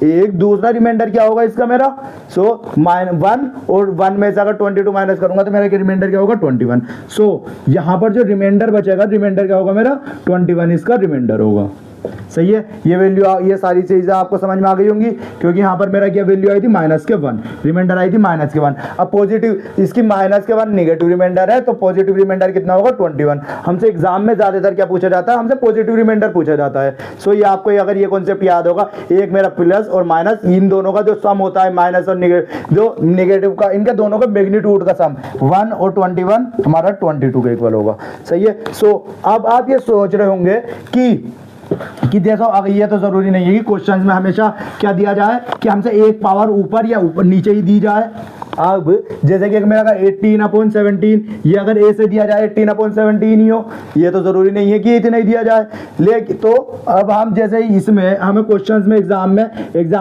एक दूसरा रिमाइंडर क्या होगा इसका मेरा, सो -1 और 1 में से अगर 22 माइनस करूंगा तो मेरा रिमाइंडर क्या होगा 21। सो यहां पर जो रिमाइंडर बचेगा, रिमाइंडर क्या होगा मेरा 21 इसका रिमाइंडर होगा। सही है, ये वैल्यू, ये सारी चीजें आपको समझ में आ गई होंगी, क्योंकि यहाँ पर मेरा क्या वैल्यू आई थी -1, रिमाइंडर आई थी -1। अब पॉजिटिव, इसकी -1 नेगेटिव रिमाइंडर है, तो पॉजिटिव रिमाइंडर कितना होगा 21। हमसे एग्जाम में ज्यादातर क्या पूछा जाता है, हमसे पॉजिटिव रिमाइंडर पूछा जाता है। सो ये आपको अगर ये कॉन्सेप्ट याद होगा, एक मेरा प्लस और माइनस, इन दोनों का जो सम होता है, माइनस और जो नेगेटिव का, इनके दोनों का मैग्नीट्यूड का सम 1 और 21 हमारा 22 के इक्वल होगा। सही है। सो अब आप ये सोच रहे होंगे कि देखो, अगर ये तो जरूरी नहीं है कि क्वेश्चंस में हमेशा क्या दिया जाए कि हमसे एक पावर ऊपर या ऊपर नीचे ही दी जाए। अब जैसे कि मेरा 18/17, ये अगर ए से दिया जाए 18/17 ही हो, ये तो जरूरी नहीं है कि इतना ही दिया जाए। लेकिन तो अब हम जैसे इसमें हमें क्वेश्चंस में एग्जाम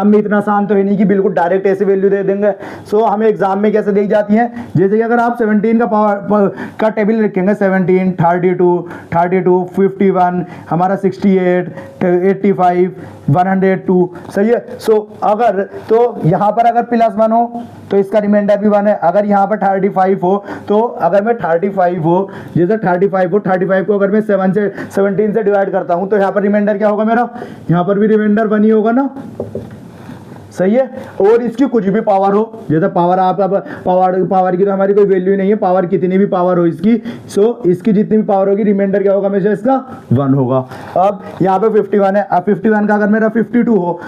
में इतना आसान तो है नहीं कि बिल्कुल डायरेक्ट ऐसे वैल्यू दे देंगे। सो हमें एग्जाम में कैसे दी जाती है, जैसे कि अगर आप 17 का पावर का टेबल रखेंगे, 17, 32, 51, हमारा 68, 85, 102। सही है। सो अगर तो यहाँ पर अगर +1 हो तो इसका रिमाइंडर भी 1 है। अगर यहाँ पर 35 हो, तो अगर मैं 35 हो, जैसे 35 को अगर मैं 17 से डिवाइड करता हूँ, तो यहाँ पर रिमाइंडर क्या होगा मेरा, यहाँ पर भी रिमाइंडर 1 ही होगा ना। सही है। और इसकी कुछ भी पावर हो, जैसे पावर आप अब पावर की तो हमारी कोई वैल्यू नहीं है, पावर कितनी भी पावर हो इसकी, सो इसकी जितनी भी पावर होगी, रिमाइंडर क्या होगा हमेशा इसका 1 होगा। अब यहाँ पे 51 है, अब 51 का अगर मेरा 52 हो,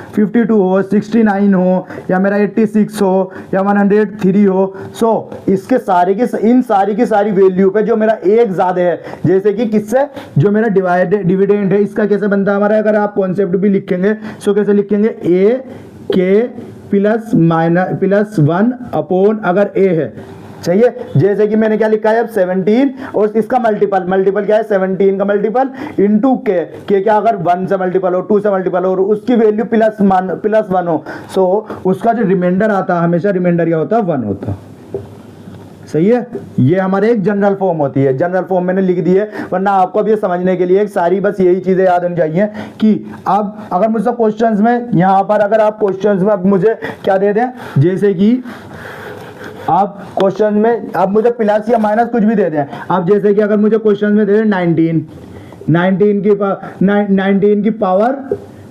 69 हो, या मेरा 86 हो, या 103 हो, सो इसके इन सारी की सारी वैल्यू पे जो मेरा एक ज्यादा है, जैसे कि किससे, जो मेरा डिविडेंड है, इसका कैसे बनता है हमारा, अगर आप कॉन्सेप्ट भी लिखेंगे, सो कैसे लिखेंगे, ए के +1 अपॉन अगर ए है। चाहिए, जैसे कि मैंने क्या लिखा है अब 17, और इसका मल्टीपल क्या है, 17 का मल्टीपल इंटू के क्या अगर 1 से मल्टीपल हो, 2 से मल्टीपल हो, और उसकी वैल्यू +1 हो, सो उसका जो रिमाइंडर आता है, हमेशा रिमाइंडर क्या होता है 1 होता है। सही है। ये हमारे एक जनरल फॉर्म होती है, जनरल फॉर्म मैंने लिख दी है, वरना आपको भी समझने के लिए सारी बस यही चीजें याद होनी चाहिए कि अब अगर मुझसे क्वेश्चंस में, यहाँ पर अगर आप क्वेश्चंस में अब मुझे क्या दे दें, जैसे कि आप क्वेश्चन में अब मुझे प्लस या माइनस कुछ भी दे दें। अब जैसे कि अगर मुझे क्वेश्चन में दे दें 19 की पावर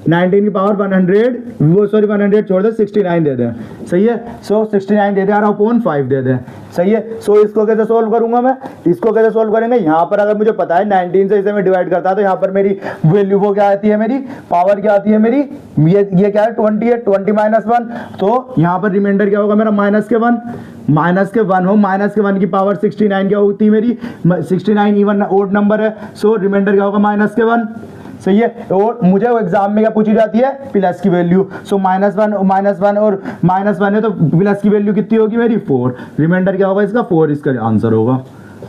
100 छोड़ दे, 69 दे दें। सही है। सो 69 दे दे और अपॉन 5 दे दें। सही है। सो इसको कैसे सोल्व करूंगा मैं, इसको कैसे सोल्व करेंगे, यहाँ पर अगर मुझे पता है 19 से इसे मैं डिवाइड करता, तो यहाँ पर मेरी वैल्यू वो क्या आती है, मेरी पावर क्या आती है मेरी, ये क्या है 20 है, 20 -1, तो यहाँ पर रिमाइंडर क्या होगा मेरा -1 हो, -1 की पावर 69 क्या होती है मेरी, 69 इवन ओड नंबर है, सो रिमाइंडर क्या होगा -1। सही है। और मुझे वो एग्जाम में क्या पूछी जाती है, प्लस की वैल्यू। सो -1 और -1 है, तो प्लस की वैल्यू कितनी होगी मेरी 4, रिमाइंडर क्या होगा इसका 4, इसका आंसर होगा।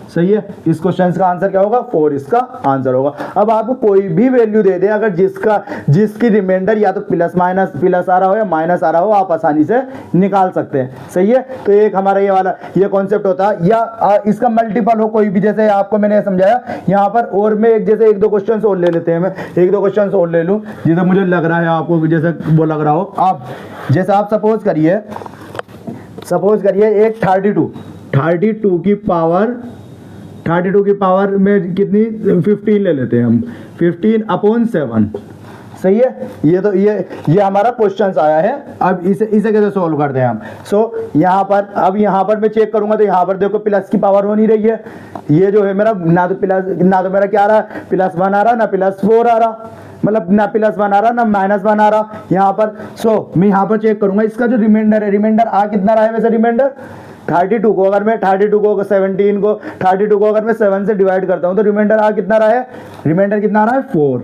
सही है। इस क्वेश्चन का आंसर क्या होगा 4, इसका आंसर होगा। अब आपको कोई भी वैल्यू दे दे, अगर जिसकी रिमाइंडर या तो प्लस आ रहा हो या माइनस आ रहा हो, आप आसानी से निकाल सकते हैं। सही है। तो एक हमारा ये वाला ये कॉन्सेप्ट होता है, या इसका मल्टीपल हो कोई भी, जैसे आपको मैंने समझाया यहाँ पर। और मैं जैसे 1-2 क्वेश्चन और ले लेते हैं, मैं 1-2 क्वेश्चन और ले लूँ, जैसे मुझे लग रहा है आपको जैसे वो लग रहा हो। आप जैसे आप सपोज करिए एक 32 की पावर में कितनी 15 ले लेते हैं हम, 15/7। सही है। ये हमारा क्वेश्चन आया है। अब इसे कैसे सोल्व करते हैं हम। सो यहाँ पर मैं चेक करूंगा, तो यहाँ पर देखो प्लस की पावर हो नहीं रही है, ये जो है मेरा ना तो मेरा क्या आ रहा है +1 आ रहा, ना +4 आ रहा, मतलब ना +1 आ रहा ना -1 आ रहा यहाँ पर। सो मैं यहाँ पर चेक करूंगा इसका जो रिमाइंडर है, रिमाइंडर आ कितना रहा है वैसे, रिमाइंडर 32 को अगर मैं 32 को 17 को 32 को अगर मैं 7 से डिवाइड करता हूं, तो रिमाइंडर आ कितना रहा है, रिमाइंडर कितना आ रहा है 4,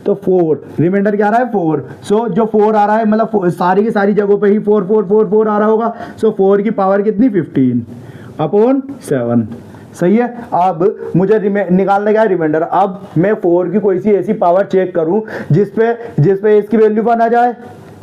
तो 4 रिमाइंडर क्या आ रहा है 4। सो जो 4 आ रहा है, मतलब सारी की सारी जगहों पे ही 4 आ रहा होगा। सो 4 की पावर कितनी 15/7। सही है। अब मुझे निकालने का है रिमाइंडर। अब मैं 4 की कोई सी ऐसी पावर चेक करूं जिसपे इसकी वैल्यू 1 आ जाए।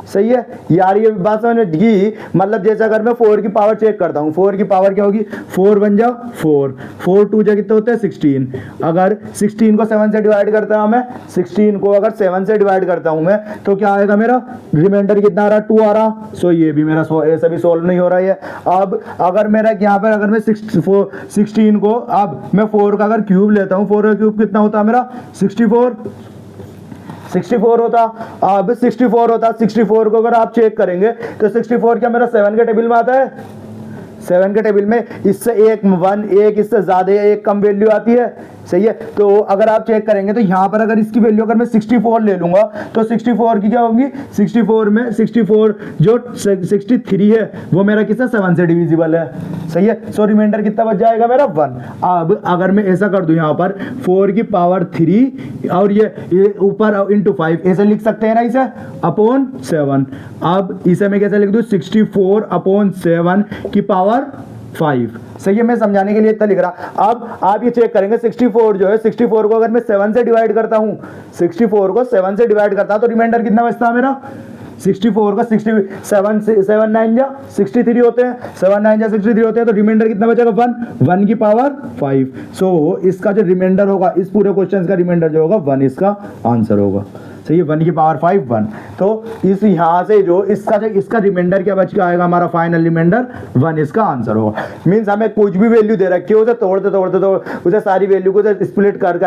सही है यार, ये बात समझ में गई। मतलब जैसे अगर मैं 4 की पावर चेक करता हूँ, 4 की पावर क्या होगी, 4 बन जाओ 4, 4 2 जा कितने होते हैं 16। अगर 16 को 7 से डिवाइड करता हूँ मैं, 16 को अगर 7 से डिवाइड करता हूँ मैं, तो क्या आएगा मेरा रिमाइंडर कितना आ रहा, 2 आ रहा। सो ये भी मेरा ऐसा भी सोल्व नहीं हो रहा है। अब अगर मेरा यहाँ पर अगर मैं 16 को, अब मैं 4 का अगर क्यूब लेता हूँ, 4 का क्यूब कितना होता है मेरा 64 होता। अब 64 होता, 64 को अगर आप चेक करेंगे तो 64 क्या मेरा 7 के टेबल में आता है। 7 के टेबल में इससे एक 1, एक इससे ज्यादा, एक कम वैल्यू आती है। सही है। तो अगर आप चेक करेंगे तो यहाँ पर अगर इसकी वैल्यू अगर मैं 64 ले लूंगा तो 64 की क्या होगी, 64 में 64 जो 63 है वो मेरा किससे 7 से डिविजिबल है। सही है। सो रिमाइंडर कितना बच जाएगा मेरा 1। अब अगर मैं ऐसा कर दूं यहाँ पर 4 की पावर 3 और ये ऊपर इंटू 5 ऐसे लिख सकते हैं ना इसे, अपॉन 7। अब इसे मैं कैसे लिख दूं, 64 अपॉन 7 की पावर 5। सही है, मैं समझाने के लिए इतना लिख रहा। अब आप ये चेक करेंगे 64 जो है, 64 को अगर मैं 7 से डिवाइड करता हूं, 64 को 7 से डिवाइड करता हूं तो रिमाइंडर कितना बचता है मेरा, 64 का 7 9 जा 63 होते हैं, 7 9 जा 63 होते हैं, तो रिमाइंडर कितना बचेगा 1 की पावर 5। सो इसका जो रिमाइंडर होगा, इस पूरे क्वेश्चन का रिमाइंडर जो होगा 1 इसका आंसर होगा। सही है, 1 की पावर 5 1। तो इस यहाँ से जो इसका रिमाइंडर क्या बच के आएगा, हमारा फाइनल रिमाइंडर 1 इसका आंसर होगा। मींस हमें कुछ भी वैल्यू दे रखी है उसे तोड़ते उसे सारी वैल्यू को स्प्लिट कर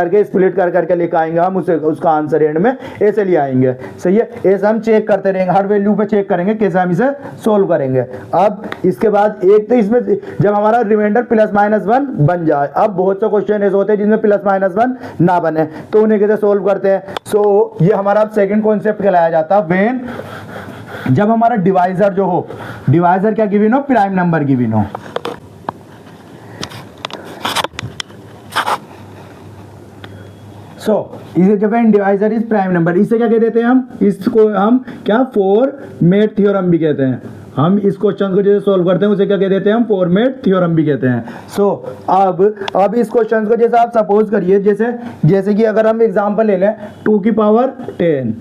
करके लेकर आएंगे हम, उसे उसका आंसर एंड में ऐसे ले आएंगे। सही है, ऐसे हम चेक करते रहेंगे, हर वैल्यू पे चेक करेंगे कैसे हम इसे सोल्व करेंगे। अब इसके बाद एक तो इसमें जब हमारा रिमाइंडर ±1 बन जाए, अब बहुत से क्वेश्चन ऐसे होते हैं जिनमें +-1 ना बने, तो उन्हें कैसे सोल्व करते हैं। सो ये हमारा अब सेकंड कॉन्सेप्ट कहलाया जाता है व्हेन, जब हमारा डिवाइजर जो हो, डिवाइजर क्या गिवन हो, प्राइम नंबर गिवन हो। इसे जब डिवाइजर इज प्राइम नंबर, इसे क्या कह देते हैं हम, इसको हम क्या फॉर्मेट थ्योरम भी कहते हैं। हम इस क्वेश्चन को जैसे सोल्व करते हैं उसे क्या कह देते हैं हम, फॉर्मेट थ्योरम भी कहते हैं। अब इस क्वेश्चन को जैसे आप सपोज करिए, जैसे कि अगर हम एग्जांपल ले लें 2 की पावर 10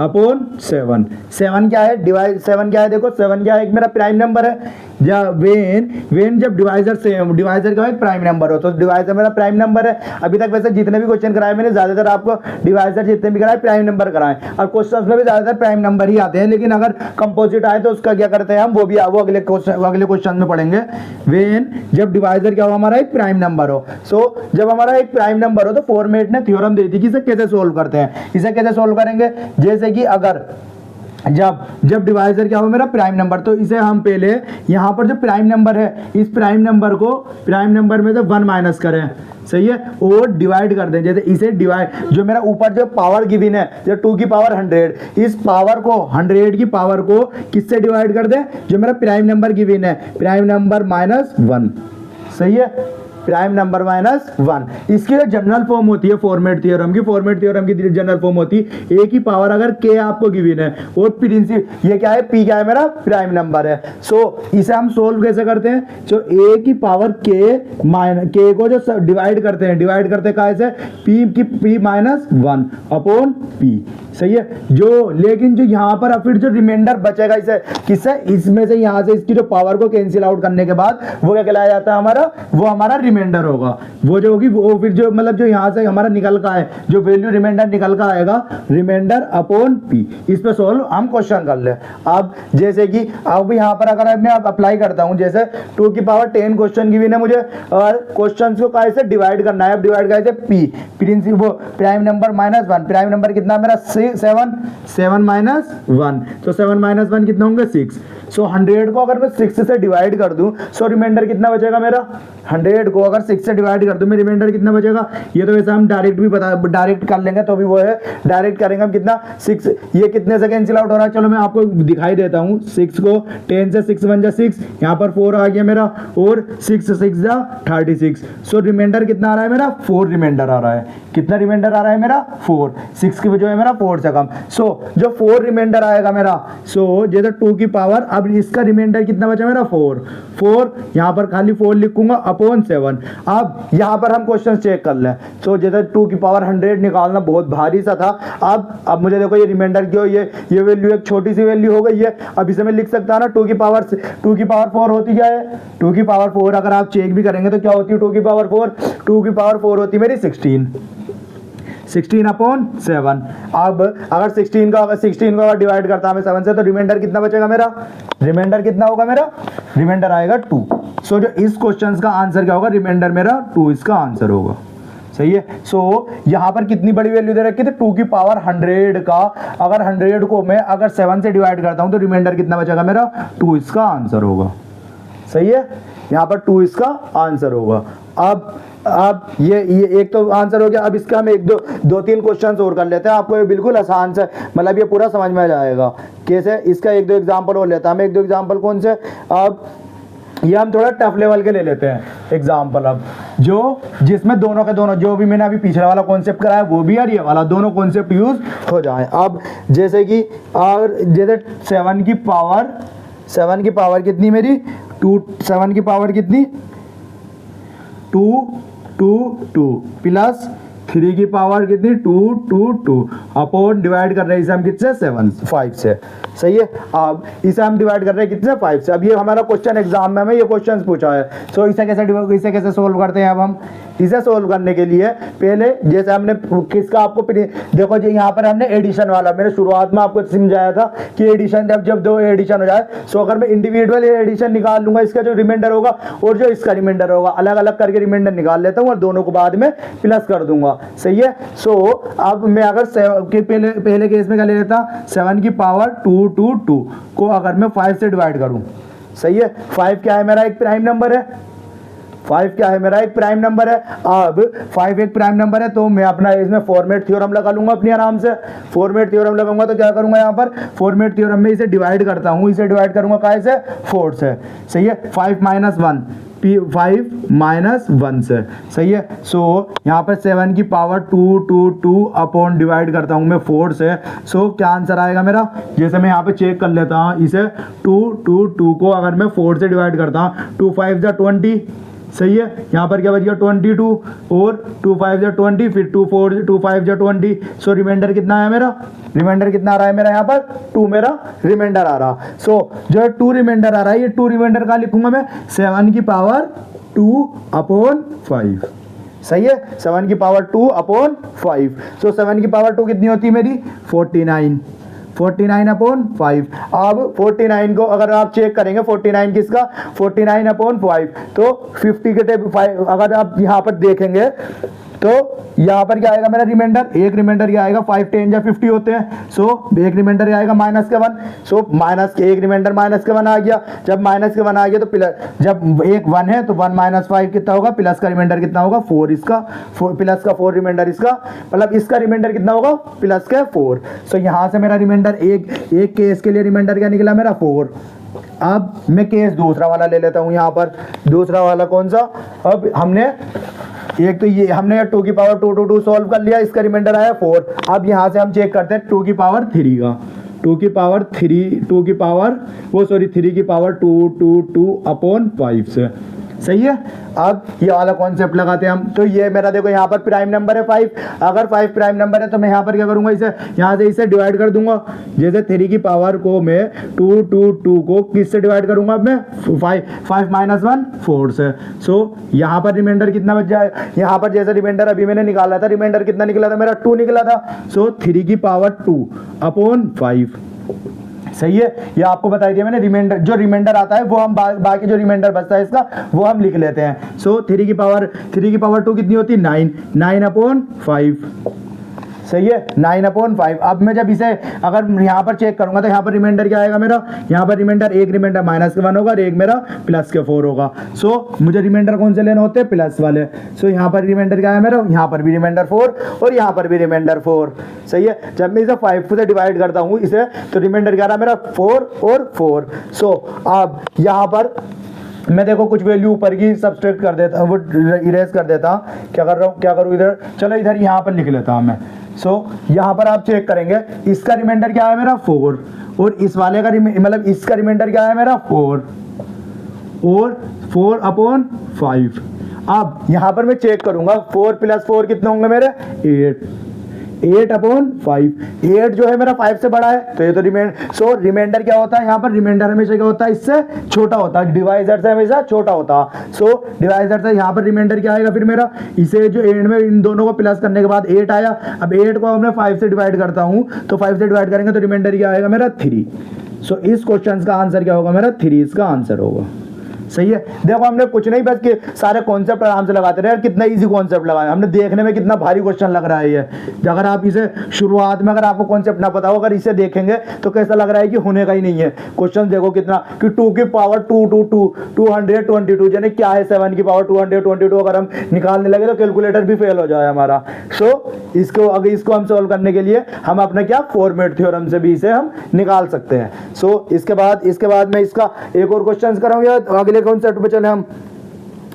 अपॉन 7। 7 क्या है, 7 क्या है, देखो 7 क्या है, एक मेरा प्राइम नंबर है। वेन जब डिवाइजर क्या है, प्राइम नंबर हो, तो डिवाइजर मेरा प्राइम नंबर है। अभी तक वैसे जितने भी क्वेश्चन कराए मैंने, ज्यादातर आपको डिवाइजर जितने भी कराए प्राइम नंबर कराए, और क्वेश्चन में भी ज्यादातर प्राइम नंबर ही आते हैं। लेकिन अगर कंपोजिट आए तो उसका क्या करते हैं हम, वो अगले क्वेश्चन में पढ़ेंगे। वेन जब डिवाइजर क्या हो, हमारा एक प्राइम नंबर हो। जब हमारा एक प्राइम नंबर हो तो फॉर्मेट ने थ्योरम दी थी कि इसे कैसे सोल्व करते हैं। इसे कैसे सोल्व करेंगे, जैसे कि अगर जब डिवाइजर क्या हो मेरा प्राइम नंबर, तो इसे हम पहले यहाँ पर जो प्राइम नंबर है, इस प्राइम नंबर में से 1 माइनस करें। सही है, और डिवाइड कर दें। जैसे इसे डिवाइड, जो मेरा ऊपर जो पावर गिवन है, जो 2 की पावर 100, इस पावर को 100 की पावर को किससे डिवाइड कर दें, जो मेरा प्राइम नंबर गिवन है, प्राइम नंबर -1। सही है, प्राइम नंबर -1। इसकी जो जनरल फॉर्म होती है फॉर्मेट थ्योरम की जनरल फॉर्म होती है, ए की पावर अगर के आपको गिवन है और प्रिंसिपल ये क्या है, पी क्या है, मेरा प्राइम नंबर है। इसे हम सोल्व कैसे करते हैं, जो ए की पावर के को जो डिवाइड करते कैसे, पी -1 अपॉन पी। सही है, लेकिन जो यहाँ पर फिर जो रिमाइंडर बचेगा इसे किससे, इसमें से यहाँ से इसकी जो पावर को कैंसिल आउट करने के बाद वो क्या कहलाया जाता है, वो हमारा रिमाइंडर होगा। वो जो होगी वो फिर जो मतलब जो यहाँ से हमारा निकल का है, जो वैल्यू रिमाइंडर निकल का आएगा, रिमाइंडर अपॉन पी। इस पे सोल्व हम क्वेश्चन कर ले। अब जैसे कि अब यहाँ पर अगर मैं अप्लाई करता हूँ, जैसे 2 की पावर 10 क्वेश्चन गिवन है मुझे, और क्वेश्चन को कैसे डिवाइड करना है, अब डिवाइड कैसे, P principal prime number -1, prime number कितना मेरा 7 -1, तो 7 -1 कितना होंगे 6। 100 को अगर मैं 6 से डिवाइड कर दूं, रिमाइंडर कितना बचेगा मेरा, 100 को अगर 6 से डिवाइड कर दूं मैं, रिमाइंडर कितना बचेगा। ये तो वैसे हम डायरेक्ट कर लेंगे, तो भी वो है डायरेक्ट करेंगे हम कितना 6, ये कितने से कैंसिल आउट हो रहा है, चलो मैं आपको दिखाई देता हूँ। 6 को 10 से 6 बन जा 6, यहाँ पर 4 आ गया मेरा, और 6 6 जा 36। रिमाइंडर कितना आ रहा है मेरा, 4 रिमाइंडर आ रहा है। कितना रिमाइंडर आ रहा है मेरा, 4। 6 की वजह है मेरा 4 से कम। जो 4 रिमाइंडर आएगा मेरा, जैसे 2 की पावर, अब इसका रिमाइंडर कितना बचा मेरा 4 यहाँ पर खाली 4 लिखूंगा अपॉन 7। 7। अब यहाँ पर हम क्वेश्चन चेक कर लें। तो जैसे 2 की पावर 100 निकालना बहुत भारी सा था। अब मुझे देखो ये रिमाइंडर क्यों, ये वैल्यू एक छोटी सी वैल्यू हो गई है। अब इसे मैं लिख सकता हूँ ना 2 की पावर 4 होती क्या है, 2 की पावर 4 अगर आप चेक भी करेंगे तो क्या होती है 2 की पावर 4, 2 की पावर 4 होती है मेरी 16/7। अब अगर 16 को अगर डिवाइड करता हमें 7 से तो रिमाइंडर कितना बचेगा मेरा, रिमाइंडर कितना होगा मेरा, रिमाइंडर आएगा 2। सो जो इस क्वेश्चन का आंसर क्या होगा, रिमाइंडर मेरा 2 इसका आंसर होगा। सही है। सो यहाँ पर कितनी बड़ी वैल्यू दे रखी थी 2 की पावर 100 का, अगर 100 को मैं अगर 7 से डिवाइड करता हूँ तो रिमाइंडर कितना बचेगा मेरा 2 इसका आंसर होगा। सही है, यहाँ पर 2 इसका आंसर होगा। अब ये एक तो आंसर हो गया। अब इसका हम 2-3 क्वेश्चन और कर लेते हैं, आपको ये बिल्कुल आसान से मतलब ये पूरा समझ में आ जाएगा कैसे। इसका 1-2 एग्जांपल और लेता हूं। 1-2 एग्जांपल कौन से, अब ये हम थोड़ा टफ लेवल के ले लेते हैं एग्जांपल। अब जिसमें दोनों के दोनों, जो भी मैंने अभी पिछला वाला कॉन्सेप्ट कराया वो भी और ये वाला दोनों कॉन्सेप्ट यूज हो जाए। अब जैसे कि जैसे 7 की पावर कितनी मेरी 7 की पावर कितनी 2 प्लस 3 की पावर कितनी 2 अपॉन डिवाइड कर रहे हैं इसे हम कितने 5 से। सही है। अब इसे हम डिवाइड कर रहे हैं कितने 5 से। अब ये हमारा क्वेश्चन एग्जाम में हमें ये क्वेश्चन पूछा है। सो इसे कैसे सोल्व करते हैं। अब हम इसे सोल्व करने के लिए पहले जैसे हमने किसका आपको देखो जी, यहाँ पर हमने एडिशन वाला मैंने शुरुआत में आपको समझाया था कि एडिशन जब 2 एडिशन हो जाए, सो अगर मैं इंडिविजुअल एडिशन निकाल लूंगा, इसका जो रिमाइंडर होगा और जो इसका रिमाइंडर होगा अलग अलग करके रिमाइंडर निकाल लेता हूँ और दोनों को बाद में प्लस कर दूंगा। सही है। सो अब मैं अगर पहले केस में क्या ले लेता 7 की पावर 2 को अगर मैं 5 से डिवाइड करूं। सही है। 5 क्या है मेरा एक प्राइम नंबर है, 5 क्या है मेरा एक प्राइम नंबर है। अब 5 एक प्राइम नंबर है तो मैं अपना इसमें फॉर्मेट थ्योरम लगा लूंगा अपनी आराम से। फॉर्मेट थ्योरम लगाऊंगा तो क्या करूंगा, यहाँ पर फॉर्मेट थ्योरम में इसे डिवाइड करता हूं, इसे डिवाइड करूंगा काय से 4 से। सही है। 5 माइनस 1 से। सही है। सो यहाँ पर 7 की पावर 2 अपॉन डिवाइड करता हूँ मैं 4 से। सो क्या आंसर आएगा मेरा, जैसे मैं यहाँ पे चेक कर लेता हूँ इसे 2 को अगर मैं 4 से डिवाइड करता हूँ 2 5 जा 20। सही है। यहाँ पर क्या बच गया 22 और 2 5 जा 20 फिर 2 5 जा 20। सो रिमाइंडर कितना है मेरा, रिमाइंडर कितना आ रहा है मेरा यहाँ पर 2 मेरा रिमाइंडर आ रहा। सो जो है 2 रिमाइंडर आ रहा है, ये 2 रिमाइंडर का लिखूंगा मैं 7 की पावर 2 अपॉन 5। सही है। 7 की पावर 2 अपॉन 5। सो 7 की पावर 2 कितनी होती है मेरी 49 अपॉन 5। अब 49 को अगर आप चेक करेंगे 49 किसका 49 अपॉन 5 तो 50 के टेबल 5 अगर आप यहाँ पर देखेंगे तो यहाँ पर क्या आएगा मेरा रिमाइंडर, एक रिमाइंडर क्या आएगा 5 10 या 50 होते हैं। सो एक रिमाइंडर क्या आएगा -1। सो माइनस के एक रिमाइंडर -1 आ गया। जब -1 आ गया तो प्लस, जब एक 1 है तो 1 - 5 कितना होगा, प्लस का रिमाइंडर कितना होगा 4 इसका, प्लस का 4 रिमाइंडर इसका, मतलब इसका रिमाइंडर कितना होगा प्लस का 4। सो यहाँ से मेरा रिमाइंडर एक केस के लिए रिमाइंडर क्या निकला मेरा 4। अब मैं केस दूसरा वाला ले लेता हूँ। यहाँ पर दूसरा वाला कौन सा, अब हमने एक तो ये हमने 2 की पावर 2 सॉल्व कर लिया, इसका रिमाइंडर आया 4। अब यहाँ से हम चेक करते हैं 2 की पावर 3 का, 3 की पावर 2 अपॉन 5 से। सही है। अब ये वाला कॉन्सेप्ट लगाते हैं हम। तो ये मेरा देखो यहाँ पर प्राइम नंबर है 5, अगर 5 प्राइम नंबर है तो मैं यहाँ पर क्या करूँगा, इसे यहाँ से इसे डिवाइड कर दूंगा। जैसे 3 की पावर को मैं 2 को किससे डिवाइड करूँगा, अब मैं 5 - 1 4 से। सो यहाँ पर रिमाइंडर कितना बच जाए, यहाँ पर जैसे रिमाइंडर अभी मैंने निकाला था, रिमाइंडर कितना निकला था मेरा 2 निकला था। सो 3 की पावर 2 अपॉन 5। सही है। ये आपको बताई दिया मैंने, रिमाइंडर जो रिमाइंडर आता है वो हम बाकी जो रिमाइंडर बचता है इसका वो हम लिख लेते हैं। सो 3 की पावर 2 कितनी होती है 9 अपॉन 5। सही है। 9 अपॉन 5। अब मैं जब इसे अगर यहाँ पर चेक करूंगा तो यहाँ पर रिमाइंडर क्या आएगा मेरा, यहाँ पर रिमाइंडर एक रिमाइंडर -1 होगा और एक मेरा +4 होगा। सो मुझे रिमाइंडर कौन से लेने होते हैं, प्लस वाले। सो यहाँ पर रिमाइंडर क्या है मेरा, यहाँ पर भी रिमाइंडर 4 और यहाँ पर भी रिमाइंडर 4। सही है। जब मैं इसे 5 से डिवाइड करता हूँ इसे तो रिमाइंडर क्या रहा मेरा 4 और 4। सो अब यहाँ पर मैं देखो कुछ वैल्यू ऊपर की सब्सट्रैक्ट कर देता हूँ, वो इरेज कर देता हूँ। क्या करूँ इधर, चलो इधर यहाँ पर लिख लेता हूँ मैं। सो यहाँ पर आप चेक करेंगे इसका रिमाइंडर क्या है मेरा 4 और इस वाले का मतलब इसका रिमाइंडर क्या है मेरा 4 और 4 अपॉन 5। अब यहाँ पर मैं चेक करूंगा 4 + 4 कितने होंगे मेरे 8/5। 8 जो है मेरा 5 से बड़ा है तो ये तो रिमाइंडर क्या होता है यहाँ पर, रिमाइंडर हमेशा क्या होता है, इससे छोटा होता है, डिवाइजर से हमेशा छोटा होता है। सो डिवाइजर से यहाँ पर रिमाइंडर क्या आएगा फिर मेरा, इसे जो एंड में इन दोनों को प्लस करने के बाद 8 आया। अब 8 को मैं 5 से डिवाइड करता हूँ तो 5 से डिवाइड करेंगे तो रिमाइंडर क्या आएगा मेरा 3। सो इस क्वेश्चन का आंसर क्या होगा मेरा 3 इसका आंसर होगा। सही है। देखो हमने कुछ नहीं बस के सारे कॉन्सेप्ट आराम से लगाते रहे, कितना इजी कॉन्सेप्ट लगाया हमने, देखने में कितना भारी क्वेश्चन लग रहा है ये। अगर आप इसे शुरुआत में अगर आपको कॉन्सेप्ट ना पता हो, अगर इसे देखेंगे तो कैसा लग रहा है कि होने का ही नहीं है। क्वेश्चन देखो कितना कि 2 की पावर 222 यानी क्या है 7 की पावर 222, अगर हम निकालने लगे तो कैलकुलेटर भी फेल हो जाए हमारा। सो इसको हम सोल्व करने के लिए हम अपना क्या फॉर्मेट थ्योरम से भी इसे हम निकाल सकते हैं। सो इसके बाद मैं इसका एक और क्वेश्चन कराऊंगा, अगले कॉन्सेप्ट पे चले हम।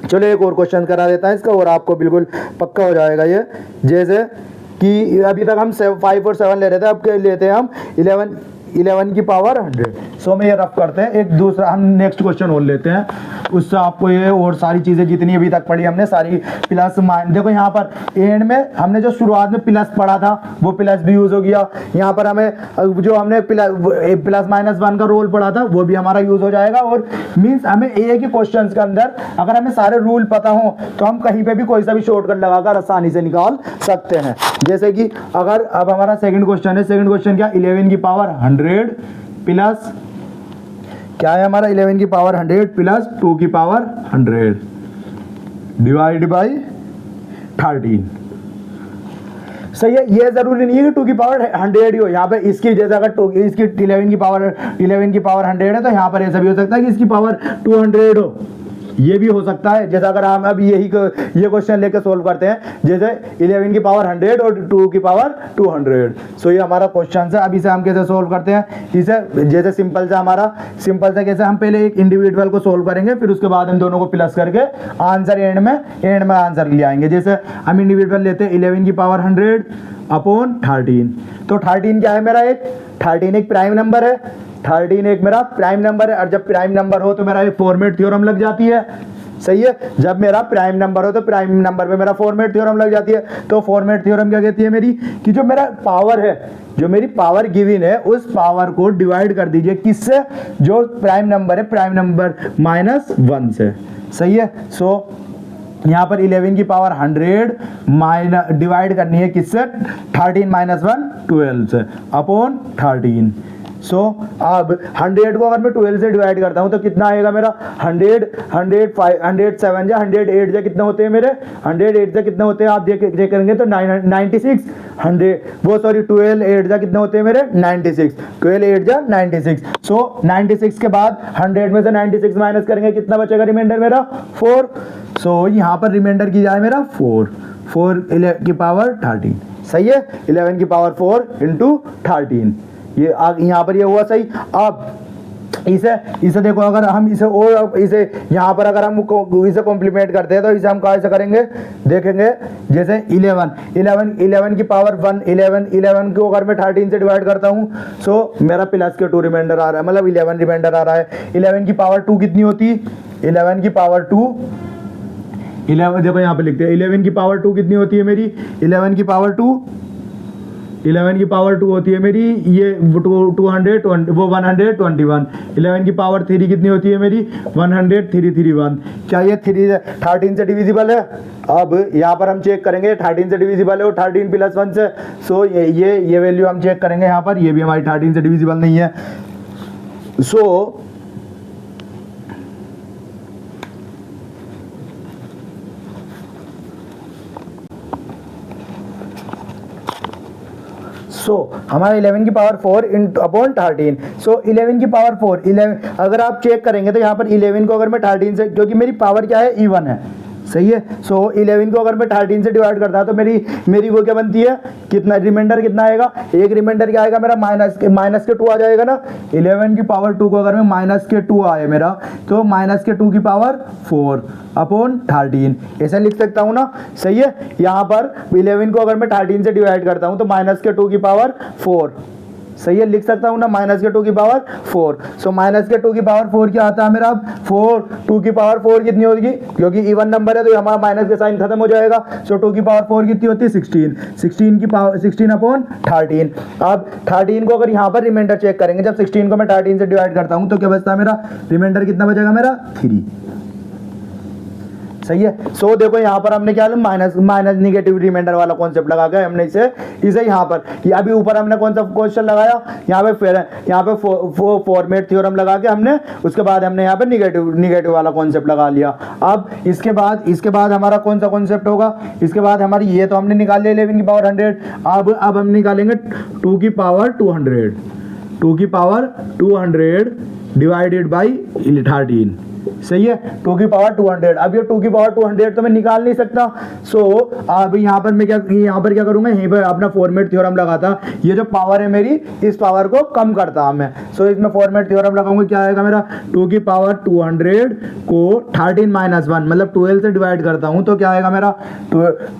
चलो एक और क्वेश्चन करा देता है इसका और आपको बिल्कुल पक्का हो जाएगा ये। जैसे कि अभी तक हम 5 और 7 ले रहे थे, अब क्या लेते हैं हम 11 की पावर 100। सो में ये रफ करते हैं, एक दूसरा हम नेक्स्ट क्वेश्चन और लेते हैं, उससे आपको ये और सारी चीज़ें जितनी अभी तक पढ़ी हमने सारी प्लस माइनस, देखो यहाँ पर एंड में हमने जो शुरुआत में प्लस पढ़ा था वो प्लस भी यूज़ हो गया। यहाँ पर हमें जो हमने +-1 का रोल पढ़ा था वो भी हमारा यूज़ हो जाएगा। और मीन्स हमें एक ही क्वेश्चन के अंदर अगर हमें सारे रूल पता हो तो हम कहीं पर भी कोई सा भी शॉर्टकट लगाकर आसानी से निकाल सकते हैं। जैसे कि अगर अब हमारा सेकंड क्वेश्चन है, सेकंड क्वेश्चन क्या 11 की पावर 100 प्लस क्या है हमारा 11 की पावर 100 प्लस 2 की पावर 100 डिवाइड बाई 13। सही है। ये जरूरी नहीं है कि 2 की पावर 100 ही हो, यहाँ पे इसकी जैसे अगर इसकी 11 की पावर 100 है तो यहाँ पर ऐसा भी हो सकता है कि इसकी पावर 200 हो, ये भी हो सकता है। जैसे अगर हम अब ये क्वेश्चन लेकर सोल्व करते हैं, जैसे 11 की पावर 100 और 2 की पावर 200। सो ये हमारा क्वेश्चन है। अब इसे हम कैसे सोल्व करते हैं, इसे जैसे सिंपल से कैसे हम पहले एक इंडिविजुअल को सोल्व करेंगे, फिर उसके बाद हम दोनों को प्लस करके आंसर एंड में आंसर ले आएंगे। जैसे हम इंडिविजुअल लेते हैं 11 की पावर 100/13। तो 13 क्या है मेरा, 13 एक प्राइम नंबर है, 13 एक मेरा प्राइम नंबर है। और जब प्राइम नंबर हो तो मेरा एक फॉर्मेट थ्योरम लग जाती है। सही है। जब मेरा प्राइम नंबर हो तो प्राइम नंबर पे मेरा फॉर्मेट थ्योरम लग जाती है। तो फॉर्मेट थ्योरम क्या कहती है मेरी, कि जो मेरा पावर है, जो मेरी पावर गिवन है उस पावर को डिवाइड कर दीजिए किससे, जो प्राइम नंबर है प्राइम नंबर -1 से। सही है। सो यहाँ पर 11 की पावर 100 डिवाइड करनी है किससे, 13 - 1 12 से अपॉन 13। सो अब 100 को अगर मैं 12 से डिवाइड करता हूं तो कितना आएगा मेरा 100 107 या 108 या कितने होते हैं मेरे 108 से कितने होते हैं आप चेक करेंगे तो 96 100 वो सॉरी 12 8 जा कितने होते हैं मेरे 96 12 8 जा 96। सो 96 के बाद 100 में से 96 माइनस करेंगे कितना बचेगा रिमाइंडर मेरा 4। सो यहाँ पर रिमाइंडर की जाए मेरा 4 की पावर 13। सही है। 11 की पावर 4 × 13 ये यहाँ पर ये हुआ सही। अब इसे देखो अगर हम इसे यहाँ पर अगर हम इसे कॉम्प्लीमेंट करते हैं तो इसे हम कैसे करेंगे देखेंगे। जैसे 11 की पावर 1 11 को अगर मैं 13 से डिवाइड करता हूँ सो मेरा प्लस के 2 रिमाइंडर आ रहा है, मतलब 11 रिमाइंडर आ रहा है। 11 की पावर 2 कितनी होती है 11 की पावर 2 11 देखो यहाँ पे लिखते हैं 11 की पावर 2 कितनी होती है मेरी 11 की पावर 2 होती है मेरी ये 220 वो 121। 11 की पावर 3 कितनी होती है मेरी 10331। क्या ये 13 से डिविजिबल है। अब यहाँ पर हम चेक करेंगे 13 से डिविजिबल है और 13 + 1 से। सो ये वैल्यू हम चेक करेंगे यहाँ पर, ये भी हमारी 13 से डिविजिबल नहीं है। सो हमारा 11 की पावर 4 अपॉन 13। सो 11 की पावर 4 11 अगर आप चेक करेंगे तो यहाँ पर 11 को अगर मैं 13 से, क्योंकि मेरी पावर क्या है इवन है। सही है। सो 11 को अगर मैं 13 से डिवाइड करता हूं तो मेरी वो क्या बनती है कितना रिमाइंडर कितना आएगा, एक रिमाइंडर क्या आएगा मेरा माइनस के 2 आ जाएगा ना। 11 की पावर 2 को अगर मैं -2 आए मेरा तो -2 की पावर 4 अपॉन 13 ऐसा लिख सकता हूं ना। सही है। यहाँ पर 11 को अगर मैं 13 से डिवाइड करता हूं तो -2 की पावर 4 सही है, लिख सकता हूँ ना, माइनस के 2 की पावर 4। सो माइनस के 2 की पावर 4 क्या आता है मेरा, अब 4 2 की पावर 4 कितनी होगी, क्योंकि इवन नंबर है तो हमारा माइनस का साइन खत्म हो जाएगा। सो 2 की पावर 4 कितनी होती है 16, 16 की पावर 16 अपॉन 13। अब 13 को अगर यहाँ पर रिमाइंडर चेक करेंगे, जब 16 को मैं 13 से डिवाइड करता हूँ तो क्या बचता है मेरा, रिमाइंडर कितना बचेगा मेरा 3। सही है। सो देखो यहाँ पर हमने क्या माइनस निगेटिव रिमाइंडर वाला कॉन्सेप्ट लगा के हमने इसे यहाँ पर अभी ऊपर हमने कौन सा क्वेश्चन लगाया, यहाँ पे फॉर्मेट थ्योरम लगा के हमने, उसके बाद हमने यहाँ पे निगेटिव वाला कॉन्सेप्ट लगा लिया। अब इसके बाद हमारा कौन सा कॉन्सेप्ट होगा, इसके बाद हमारी ये तो हमने निकाल लिया 11 की पावर 100। अब हम निकालेंगे 2 की पावर 200, 2 की पावर 200 डिवाइडेड बाई 13। सही है, 2 की पावर 200। अब ये 2 की पावर 200 तो मैं निकाल नहीं सकता। सो अब यहाँ पर मैं क्या करूंगा, यहीं पर अपना फॉर्मेट थ्योरम लगाता, ये जो पावर है मेरी इस पावर को कम करता मैं। सो इसमें फॉर्मेट थ्योरम लगाऊंगा, क्या आएगा मेरा, 2 की पावर 200 को 13 माइनस 1 मतलब 12 से डिवाइड करता हूँ तो क्या आएगा मेरा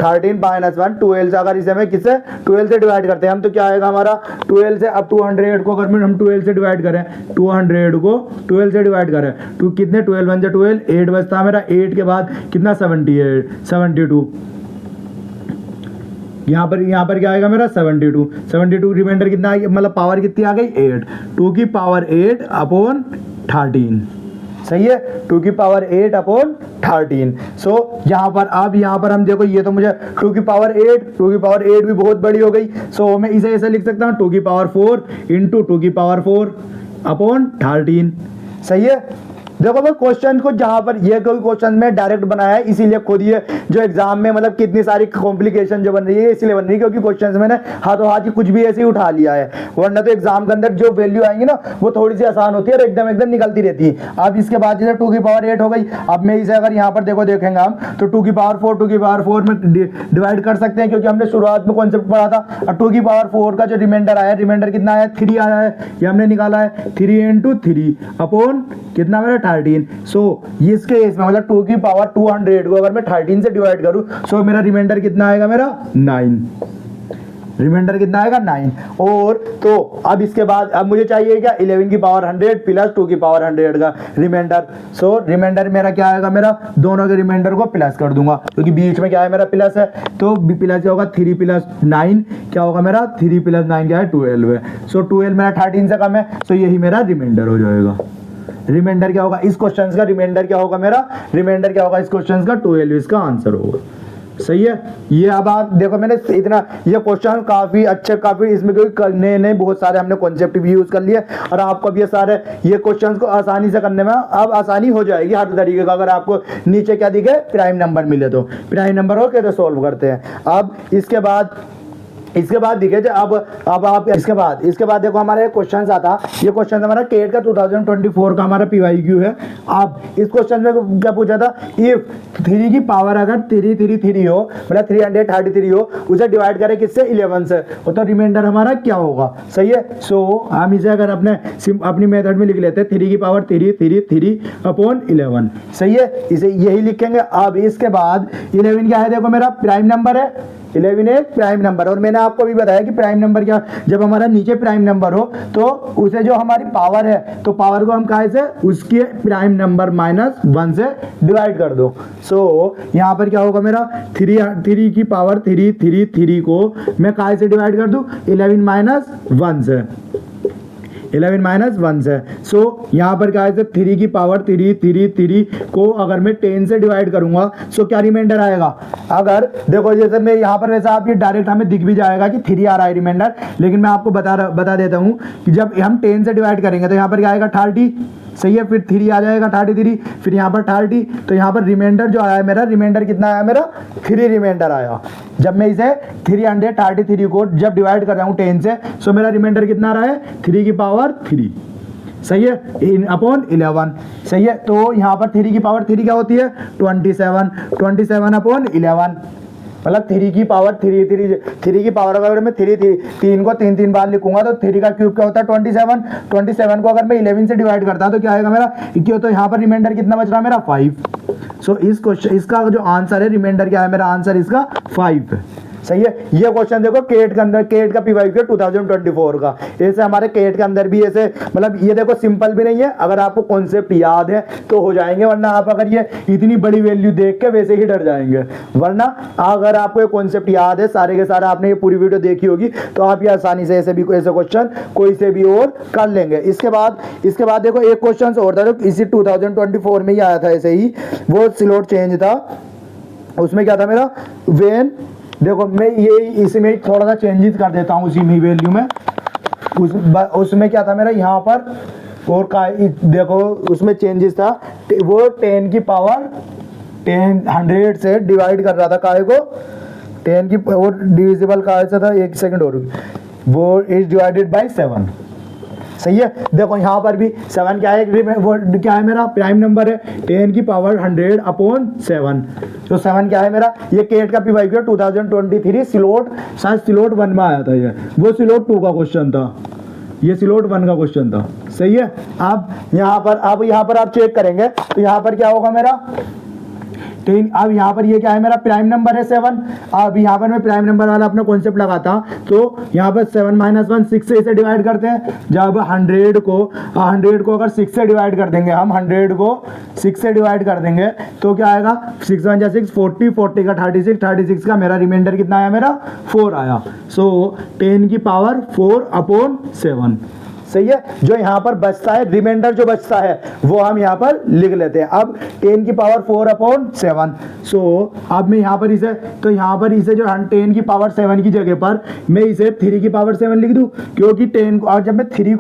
13 माइनस 1, 12 से अगर इसे मैं किससे 12 से डिवाइड करते हैं हम तो क्या आएगा हमारा 12 से। अब 200 को अगर हम 12 से डिवाइड करें, 200 को 12 से डिवाइड करें तो कितने 12 1 12, 8 बचता है मेरा, 8 के बाद कितना 78 72। यहाँ पर क्या आएगा मेरा 72 रिमाइंडर कितना आ गया, मतलब पावर कितनी आ गई 8, 2 की पावर 8 अपॉन 13। सही है, 2 की पावर 8 अपॉन 13। सो यहाँ पर हम देखो, ये तो मुझे 2 की पावर 8 भी बहुत बड़ी हो गई। सो मैं इसे ऐसे लिख सकता हूँ 2 की पावर 4 इंटू 2 की पावर 4 अपॉन 13। सही है। देखो मैं क्वेश्चन को जहां पर ये कोई क्वेश्चन में डायरेक्ट बनाया है, इसीलिए खुद ये जो एग्जाम में मतलब कितनी सारी कॉम्प्लिकेशन जो बन रही है इसलिए बन रही है क्योंकि क्वेश्चन मैंने हाथों हाथ ही कुछ भी ऐसे ही उठा लिया है, वरना तो एग्जाम के अंदर जो वैल्यू आएंगी ना वो थोड़ी सी आसान होती है और एकदम निकलती रहती है। अब इसके बाद जैसे 2 की पावर 8 हो गई, अब मैं इसे अगर यहाँ पर देखेंगे हम तो 2 की पावर 4 में डिवाइड कर सकते हैं क्योंकि हमने शुरुआत में कॉन्सेप्ट पढ़ा था। और 2 की पावर 4 का जो रिमाइंडर आया, रिमाइंडर कितना आया 3 आया है, ये हमने निकाला है 3 इंटू 3 अपॉन कितना मेरा 13। सो इसके केस में मतलब 2 की पावर 200 को अगर मैं 13 से डिवाइड करूं सो मेरा रिमाइंडर कितना आएगा मेरा 9, रिमाइंडर कितना आएगा 9। और तो अब इसके बाद अब मुझे चाहिए क्या 11 की पावर 100 प्लस 2 की पावर 100 का रिमाइंडर। सो रिमाइंडर मेरा क्या आएगा, मेरा दोनों के रिमाइंडर को प्लस कर दूंगा क्योंकि बीच में क्या है मेरा प्लस है, तो प्लस क्या होगा 3 प्लस 9 क्या होगा मेरा 3 प्लस 9 क्या है 12 है। सो 12 मेरा 13 से कम है, तो यही मेरा रिमाइंडर हो जाएगा। रिमाइंडर क्या होगा इस क्वेश्चन का, रिमाइंडर क्या होगा मेरा, रिमाइंडर क्या होगा इस क्वेश्चन का 12 इसका आंसर होगा। सही है। ये अब आप देखो मैंने इतना ये क्वेश्चन काफी अच्छे, काफी इसमें कोई नए बहुत सारे हमने कॉन्सेप्ट भी यूज कर लिए और आपको अब ये सारे ये क्वेश्चंस को आसानी से करने में अब आसानी हो जाएगी हर तरीके का। अगर आपको नीचे क्या दिखे प्राइम नंबर मिले तो प्राइम नंबर हो कैसे सोल्व करते हैं। अब इसके बाद दिखे अब आप इसके बाद देखो हमारे क्वेश्चन आता, ये क्वेश्चन हमारा टेट का 2024 का हमारा PYQ है। अब इस क्वेश्चन में क्या पूछा था, इफ 3 की पावर अगर 3 हो मतलब 333 हो, उसे डिवाइड करें किससे 11 से, तो रिमाइंडर हमारा क्या होगा। सही है। सो हम इसे अगर अपनी मेथड में लिख लेते हैं 3 की पावर 3 अपॉन 11। सही है, इसे यही लिखेंगे। अब इसके बाद 11 क्या है, देखो मेरा प्राइम नंबर है, 11 एक प्राइम नंबर। और मैंने आपको भी बताया कि प्राइम नंबर क्या, जब हमारा नीचे प्राइम नंबर हो तो उसे जो हमारी पावर है तो पावर को हम कहाँ से उसके प्राइम नंबर -1 से डिवाइड कर दो। सो यहाँ पर क्या होगा मेरा 3 की पावर 3 को मैं कहाँ से डिवाइड कर दूं 11 - 1 से, 11 - 1 से। सो यहाँ पर क्या है 3 की पावर 3 को अगर मैं 10 से डिवाइड करूंगा सो क्या रिमाइंडर आएगा। अगर देखो जैसे मैं यहाँ पर वैसे आप ये डायरेक्ट हमें दिख भी जाएगा कि 3 आ रहा है रिमाइंडर, लेकिन मैं आपको बता देता हूँ कि जब हम 10 से डिवाइड करेंगे तो यहाँ पर क्या आएगा 30। सही है, फिर 3 आ जाएगा 33, फिर यहाँ पर 30, तो यहाँ पर रिमाइंडर जो आया है मेरा, रिमाइंडर कितना आया मेरा 3 रिमाइंडर आया। जब मैं इसे 333 को जब डिवाइड कर रहा हूँ 10 से, सो मेरा रिमाइंडर कितना आ रहा है 3 की पावर 3। सही है, अपॉन 11। सही है, तो यहाँ पर 3 की पावर 3 क्या होती है 27 अपॉन 11, मतलब 3 की पावर 3 की पावर अगर मैं 3 को 3 बार लिखूंगा तो 3 का क्यूब क्या होता है 27 को अगर मैं 11 से डिवाइड करता तो क्या आएगा मेरा, क्यों तो यहाँ पर रिमाइंडर कितना बच रहा है मेरा 5। सो इस क्वेश्चन इसका जो आंसर है रिमाइंडर क्या है मेरा, आंसर इसका 5 है। सही है। ये क्वेश्चन देखो केट के अंदर, केट का पीवाईक्यू 2024 का, ऐसे हमारे केट के अंदर भी ऐसे, मतलब ये देखो सिंपल भी नहीं है, अगर आपको कॉन्सेप्ट याद है तो हो जाएंगे, वरना आप अगर ये इतनी बड़ी वैल्यू देख के वैसे ही डर जाएंगे। वरना अगर आपको ये कॉन्सेप्ट याद है सारे के सारे, आपने ये पूरी वीडियो देखी होगी, तो आप ये आसानी से ऐसे भी ऐसे क्वेश्चन कोई से भी और कर लेंगे। इसके बाद देखो एक क्वेश्चन और था जो इसी 2024 में ही आया था ऐसे ही, वो स्लॉट चेंज था। उसमें क्या था मेरा, वेन, देखो मैं ये इसमें थोड़ा सा चेंजेस कर देता हूँ उसी में वैल्यू में। उसमें क्या था मेरा यहाँ पर, और का देखो उसमें चेंजेस था, वो 10 की पावर 100 से डिवाइड कर रहा था काय को, 10 की और डिविजिबल काय से था, एक सेकंड और, वो इज डिवाइडेड बाय 7। सही है। देखो यहाँ पर भी 7 क्या है, वो क्या है मेरा प्राइम नंबर है, 10 की पावर 100 अपॉन 7। तो 7 क्या है मेरा, ये केट का पीवाईक्यू 2023 स्लॉट, शायद स्लॉट 1 में आया था, ये वो स्लॉट 2 का क्वेश्चन था, ये स्लॉट 1 का क्वेश्चन था। सही है। अब यहाँ पर आप चेक करेंगे तो यहाँ पर क्या होगा मेरा, तो अब यहाँ पर ये क्या है मेरा प्राइम नंबर है 7। अब यहाँ पर मैं प्राइम नंबर वाला अपना कॉन्सेप्ट लगाता, तो यहाँ पर 7 - 1 6 से इसे डिवाइड करते हैं। जब 100 को अगर 6 से डिवाइड कर देंगे, हम 100 को 6 से डिवाइड कर देंगे तो क्या आएगा, 6 1 6 40, 40 का 36, 36 का मेरा रिमाइंडर कितना आया मेरा 4 आया। सो 10 की पावर 4 अपॉन 7। सही है। जो यहाँ पर बचता है, रिमाइंडर जो बचता है वो हम यहाँ पर लिख लेते हैं। अब 10 की पावर 4 अपॉन 7। सो अब मैं यहाँ पर इसे, तो यहाँ पर इसे जो 10 की पावर 7 की जगह पर मैं इसे 3 की पावर 7 लिख दूँ, क्योंकि 10 को, और जब मैं 10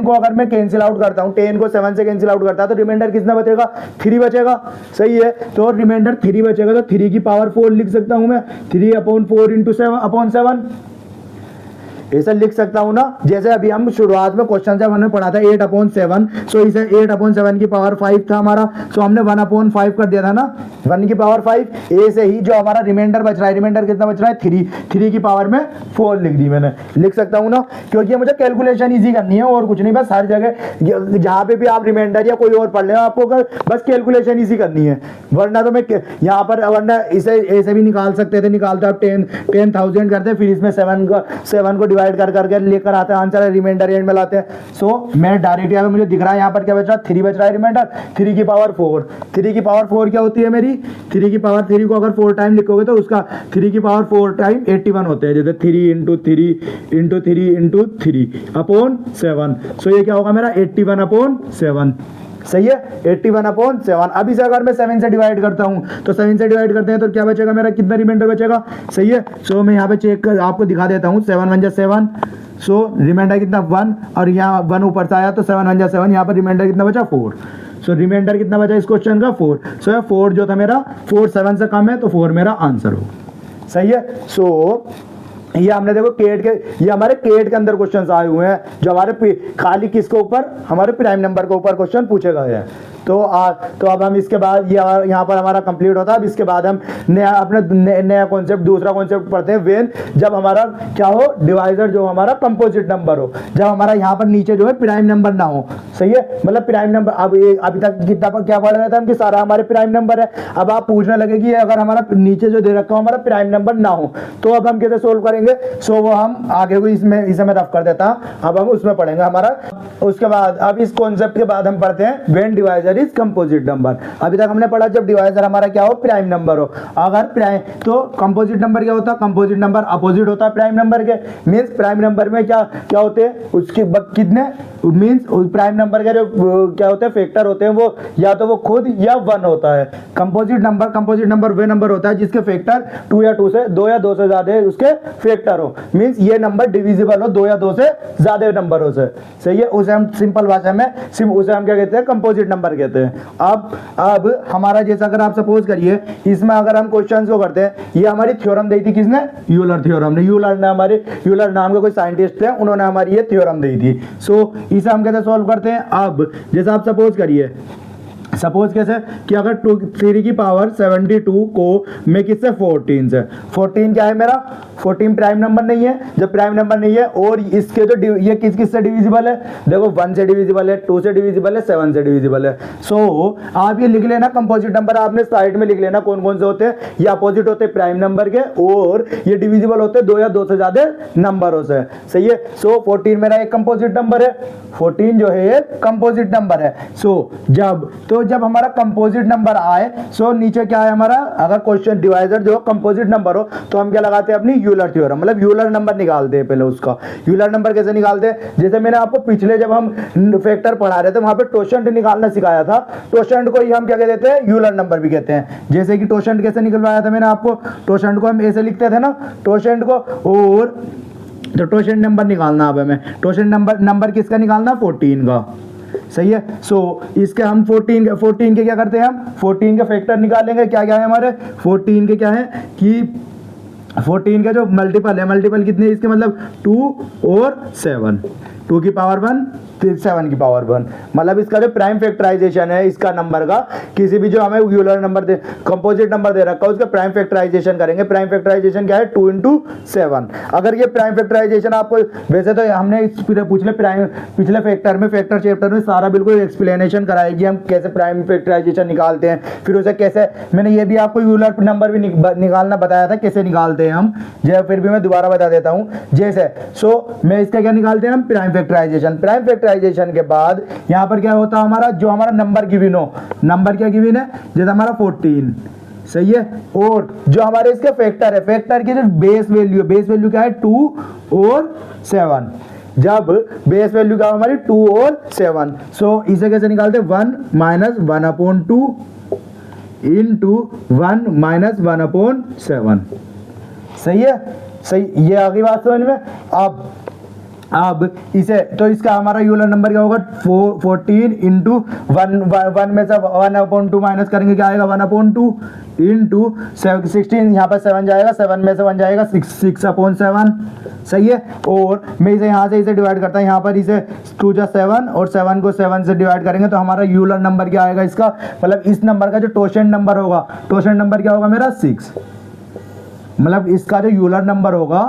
को अगर मैं कैंसिल आउट करता हूँ, 10 को 7 से कैंसिल आउट करता है तो रिमाइंडर कितना बचेगा, 3 बचेगा। सही है। तो रिमाइंडर 3 बचेगा, तो 3 की पावर 4 लिख सकता हूँ मैं, 3 अपॉन 4 इंटू 7 अपॉन 7, ऐसा लिख सकता हूं ना। जैसे अभी हम शुरुआत में क्वेश्चन जब हमने पढ़ा था 8/7, सो इसे 8/7 की पावर 5 था हमारा, सो हमने 1/5 कर दिया था ना, 1 की पावर 5। ऐसे ही जो हमारा रिमाइंडर बच रहा है, रिमाइंडर कितना बच रहा है 3 की पावर में 4 लिख दी मैंने, लिख सकता हूं ना, क्योंकि मुझे कैलकुलेशन ईजी करनी है और कुछ नहीं, बस हर जगह जहां पे भी आप रिमाइंडर या कोई और पढ़ ले, आपको बस कैलकुलेशन ईजी करनी है। वरना तो मैं यहाँ पर, वरना इसे ऐसे भी निकाल सकते थे, निकालते आप 10,000 करते, फिर इसमें 7 को डिवाइड करके लेकर आते हैं आंसर, रिमाइंडर एंड में लाते हैं। सो मैं डायरेक्ट यहाँ पे मुझे दिख रहा है यहाँ पर क्या बच रहा है, 3 बच रहा है रिमाइंडर, 3 की पावर 4। 3 की पावर 4 क्या होती है मेरी, 3 की पावर 3 को अगर 4 टाइम लिखोगे तो उसका 3 की पावर 4 टाइम 81 होते हैं, जैसे 3 इंटू 3 अपॉन 7। सो ये क्या होगा मेरा 81/7। सही है। 81/7। अब इसे अगर मैं 7 से डिवाइड करता हूं, तो 7 से डिवाइड करते हैं तो क्या बचेगा मेरा, कितना रिमाइंडर बचेगा। सही है। सो मैं यहाँ पे चेक कर आपको दिखा देता हूँ, 7 1 7, सो रिमाइंडर कितना 1, और यहाँ 1 ऊपर से आया तो 7 1 7, यहाँ पर रिमाइंडर कितना बचा 4। सो रिमाइंडर कितना बचा इस क्वेश्चन का 4। सो 4 जो था मेरा 4 7 से कम है, तो 4 मेरा आंसर हो। सही है। सो ये हमने देखो केट के, ये हमारे केट के अंदर क्वेश्चंस आए हुए हैं, जो हमारे खाली किसके ऊपर, हमारे प्राइम नंबर के ऊपर क्वेश्चन पूछे गए हैं। तो अब हम इसके बाद ये यहाँ पर हमारा कंप्लीट होता है। अब इसके बाद हम नया कॉन्सेप्ट, दूसरा कॉन्सेप्ट पढ़ते हैं, वेन जब हमारा क्या हो, डिवाइजर जो हमारा कंपोजिट नंबर हो, जब हमारा यहाँ पर नीचे जो है प्राइम नंबर ना हो। सही है। मतलब प्राइम नंबर, अब अभी तक कितना क्या पढ़ रहे थे हम कि सारा हमारे प्राइम नंबर है। अब आप पूछने लगे कि अगर हमारा नीचे जो दे रखा हो हमारा प्राइम नंबर ना हो, तो अब हम कैसे सोल्व करेंगे। सो वो हम आगे को इसे मैं रफ कर देता, अब हम उसमें पढ़ेंगे हमारा। उसके बाद अब इस कॉन्सेप्ट के बाद हम पढ़ते हैं when divisor is composite number. अभी तक हमने पढ़ा जब डिवाइजर हमारा क्या हो, प्राइम नंबर हो। अगर प्राइम, तो कंपोजिट नंबर क्या होता है, कंपोजिट नंबर अपोजिट होता है प्राइम नंबर के। मींस प्राइम नंबर में क्या क्या होते हैं, उसके कितने, मींस प्राइम नंबर के जो क्या होते हैं फैक्टर होते हैं, वो या तो वो खुद या 1 होता है। कंपोजिट नंबर वे नंबर होता है जिसके फैक्टर 2 या 2 से 2 या 2 से ज्यादा उसके फैक्टर हो। मींस ये नंबर डिविजिबल हो 2 या 2 से ज्यादा नंबरों से। सही है। उसे हम सिंपल भाषा में उसे हम क्या कहते हैं, कंपोजिट नंबर कहते हैं। अब हमारा जैसा अगर आप सपोज करिए, इसमें अगर हम क्वेश्चंस को करते हैं, ये हमारी थ्योरम दी थी किसने, यूलर थ्योरम ने। यूलर नाम के कोई साइंटिस्ट थे, उन्होंने हमारी ये थ्योरम दी थी। सो इसे हम कैसे सॉल्व करते हैं। अब जैसा आप सपोज करिए, सपोज कैसे कि अगर 3 की पावर 72 को मैं किससे 14 से, 14 क्या है मेरा, 14 प्राइम नंबर नहीं है, जब प्राइम नंबर नहीं है और इसके जो ये किस किस से डिविजिबल है, देखो 1 से डिविजिबल है, 2 से डिविजिबल है, 7 से डिविजिबल है। सो आप ये लिख लेना कंपोजिट नंबर, आपने साइड में लिख लेना कौन कौन से होते हैं, ये अपोजिट होते हैं प्राइम नंबर के और ये डिविजिबल होते हैं 2 या 2 से ज्यादा नंबरों से। सही है। सो 14 मेरा एक कंपोजिट नंबर है, 14 जो है एक कंपोजिट नंबर है। सो जब हमारा कंपोजिट नंबर आए, सो नीचे क्या है हमारा, अगर क्वेश्चन डिवाइजर जो कंपोजिट नंबर हो तो हम क्या लगाते हैं अपनी यूलर थ्योरम, मतलब यूलर नंबर निकालते हैं पहले उसका। यूलर नंबर कैसे निकालते हैं, जैसे मैंने आपको पिछले जब हम फैक्टर पढ़ा रहे थे वहां पे टोशेंट निकालना सिखाया था, टोशेंट को ही हम क्या कहते हैं, यूलर नंबर भी कहते हैं। जैसे कि टोशेंट कैसे निकलवाया था मैंने आपको, टोशेंट को हम ऐसे लिखते थे ना, टोशेंट को, और तो टोशेंट नंबर निकालना, अब हमें टोशेंट नंबर किसका निकालना, 14 का। सही है। सो इसके हम 14 के क्या करते हैं, हम 14 के फैक्टर निकालेंगे, क्या क्या है हमारे 14 के, क्या है कि 14 के जो मल्टीपल है, मल्टीपल कितने इसके, मतलब 2 और 7, 2 की पावर 1 7 की पावर 1, मतलब इसका जो प्राइम फैक्टराइजेशन है इसका नंबर का, किसी भी जो हमें यूलर नंबर दे, कंपोजिट नंबर दे रखा है उसका प्राइम फैक्टराइजेशन करेंगे। प्राइम फैक्टराइजेशन क्या है, 2 × 7। अगर ये प्राइम फैक्टराइजेशन आपको, वैसे तो हमने पिछले फैक्टर में, फैक्टर चैप्टर में सारा बिल्कुल एक्सप्लेनेशन कराएगी हम कैसे प्राइम फैक्टराइजेशन निकालते हैं, फिर उसे कैसे, मैंने ये भी आपको यूलर नंबर भी निकालना बताया था कैसे निकालते हैं हम, जो फिर भी मैं दोबारा बता देता हूं जैसे। सो मैं इसका क्या निकालते हैं हम, प्राइम फैक्टराइजेशन। प्राइम फैक्टराइजेशन के बाद यहां पर क्या होता है हमारा, जो हमारा नंबर गिवन हो, नंबर क्या गिवन है, जैसे हमारा 14, सही है, और जो हमारे इसके फैक्टर है, फैक्टर की जो बेस वैल्यू क्या है, 2 और 7। जब बेस वैल्यू क्या हमारी 2 और 7, सो इसे कैसे निकालते हैं, 1 - 1/2 इंटू 1 - 1/7। सही है। सही, ये आगे बात समझ में। अब इसे, तो इसका हमारा यूलर नंबर क्या होगा, 14 इंटू 1 में से 1/2 माइनस करेंगे, क्या आएगा 1/2 इंटू 16, यहाँ पर 7 जाएगा, 7 में से 1 जाएगा, 6/7। सही है। और मैं इसे यहाँ से इसे डिवाइड करता हूँ, यहाँ पर इसे 2 × 7 और 7 को 7 से डिवाइड करेंगे तो हमारा यूलर नंबर क्या आएगा इसका, मतलब इस नंबर का जो टोशेंट नंबर होगा, टोशेंट नंबर क्या होगा मेरा 6, मतलब इसका जो यूलर नंबर होगा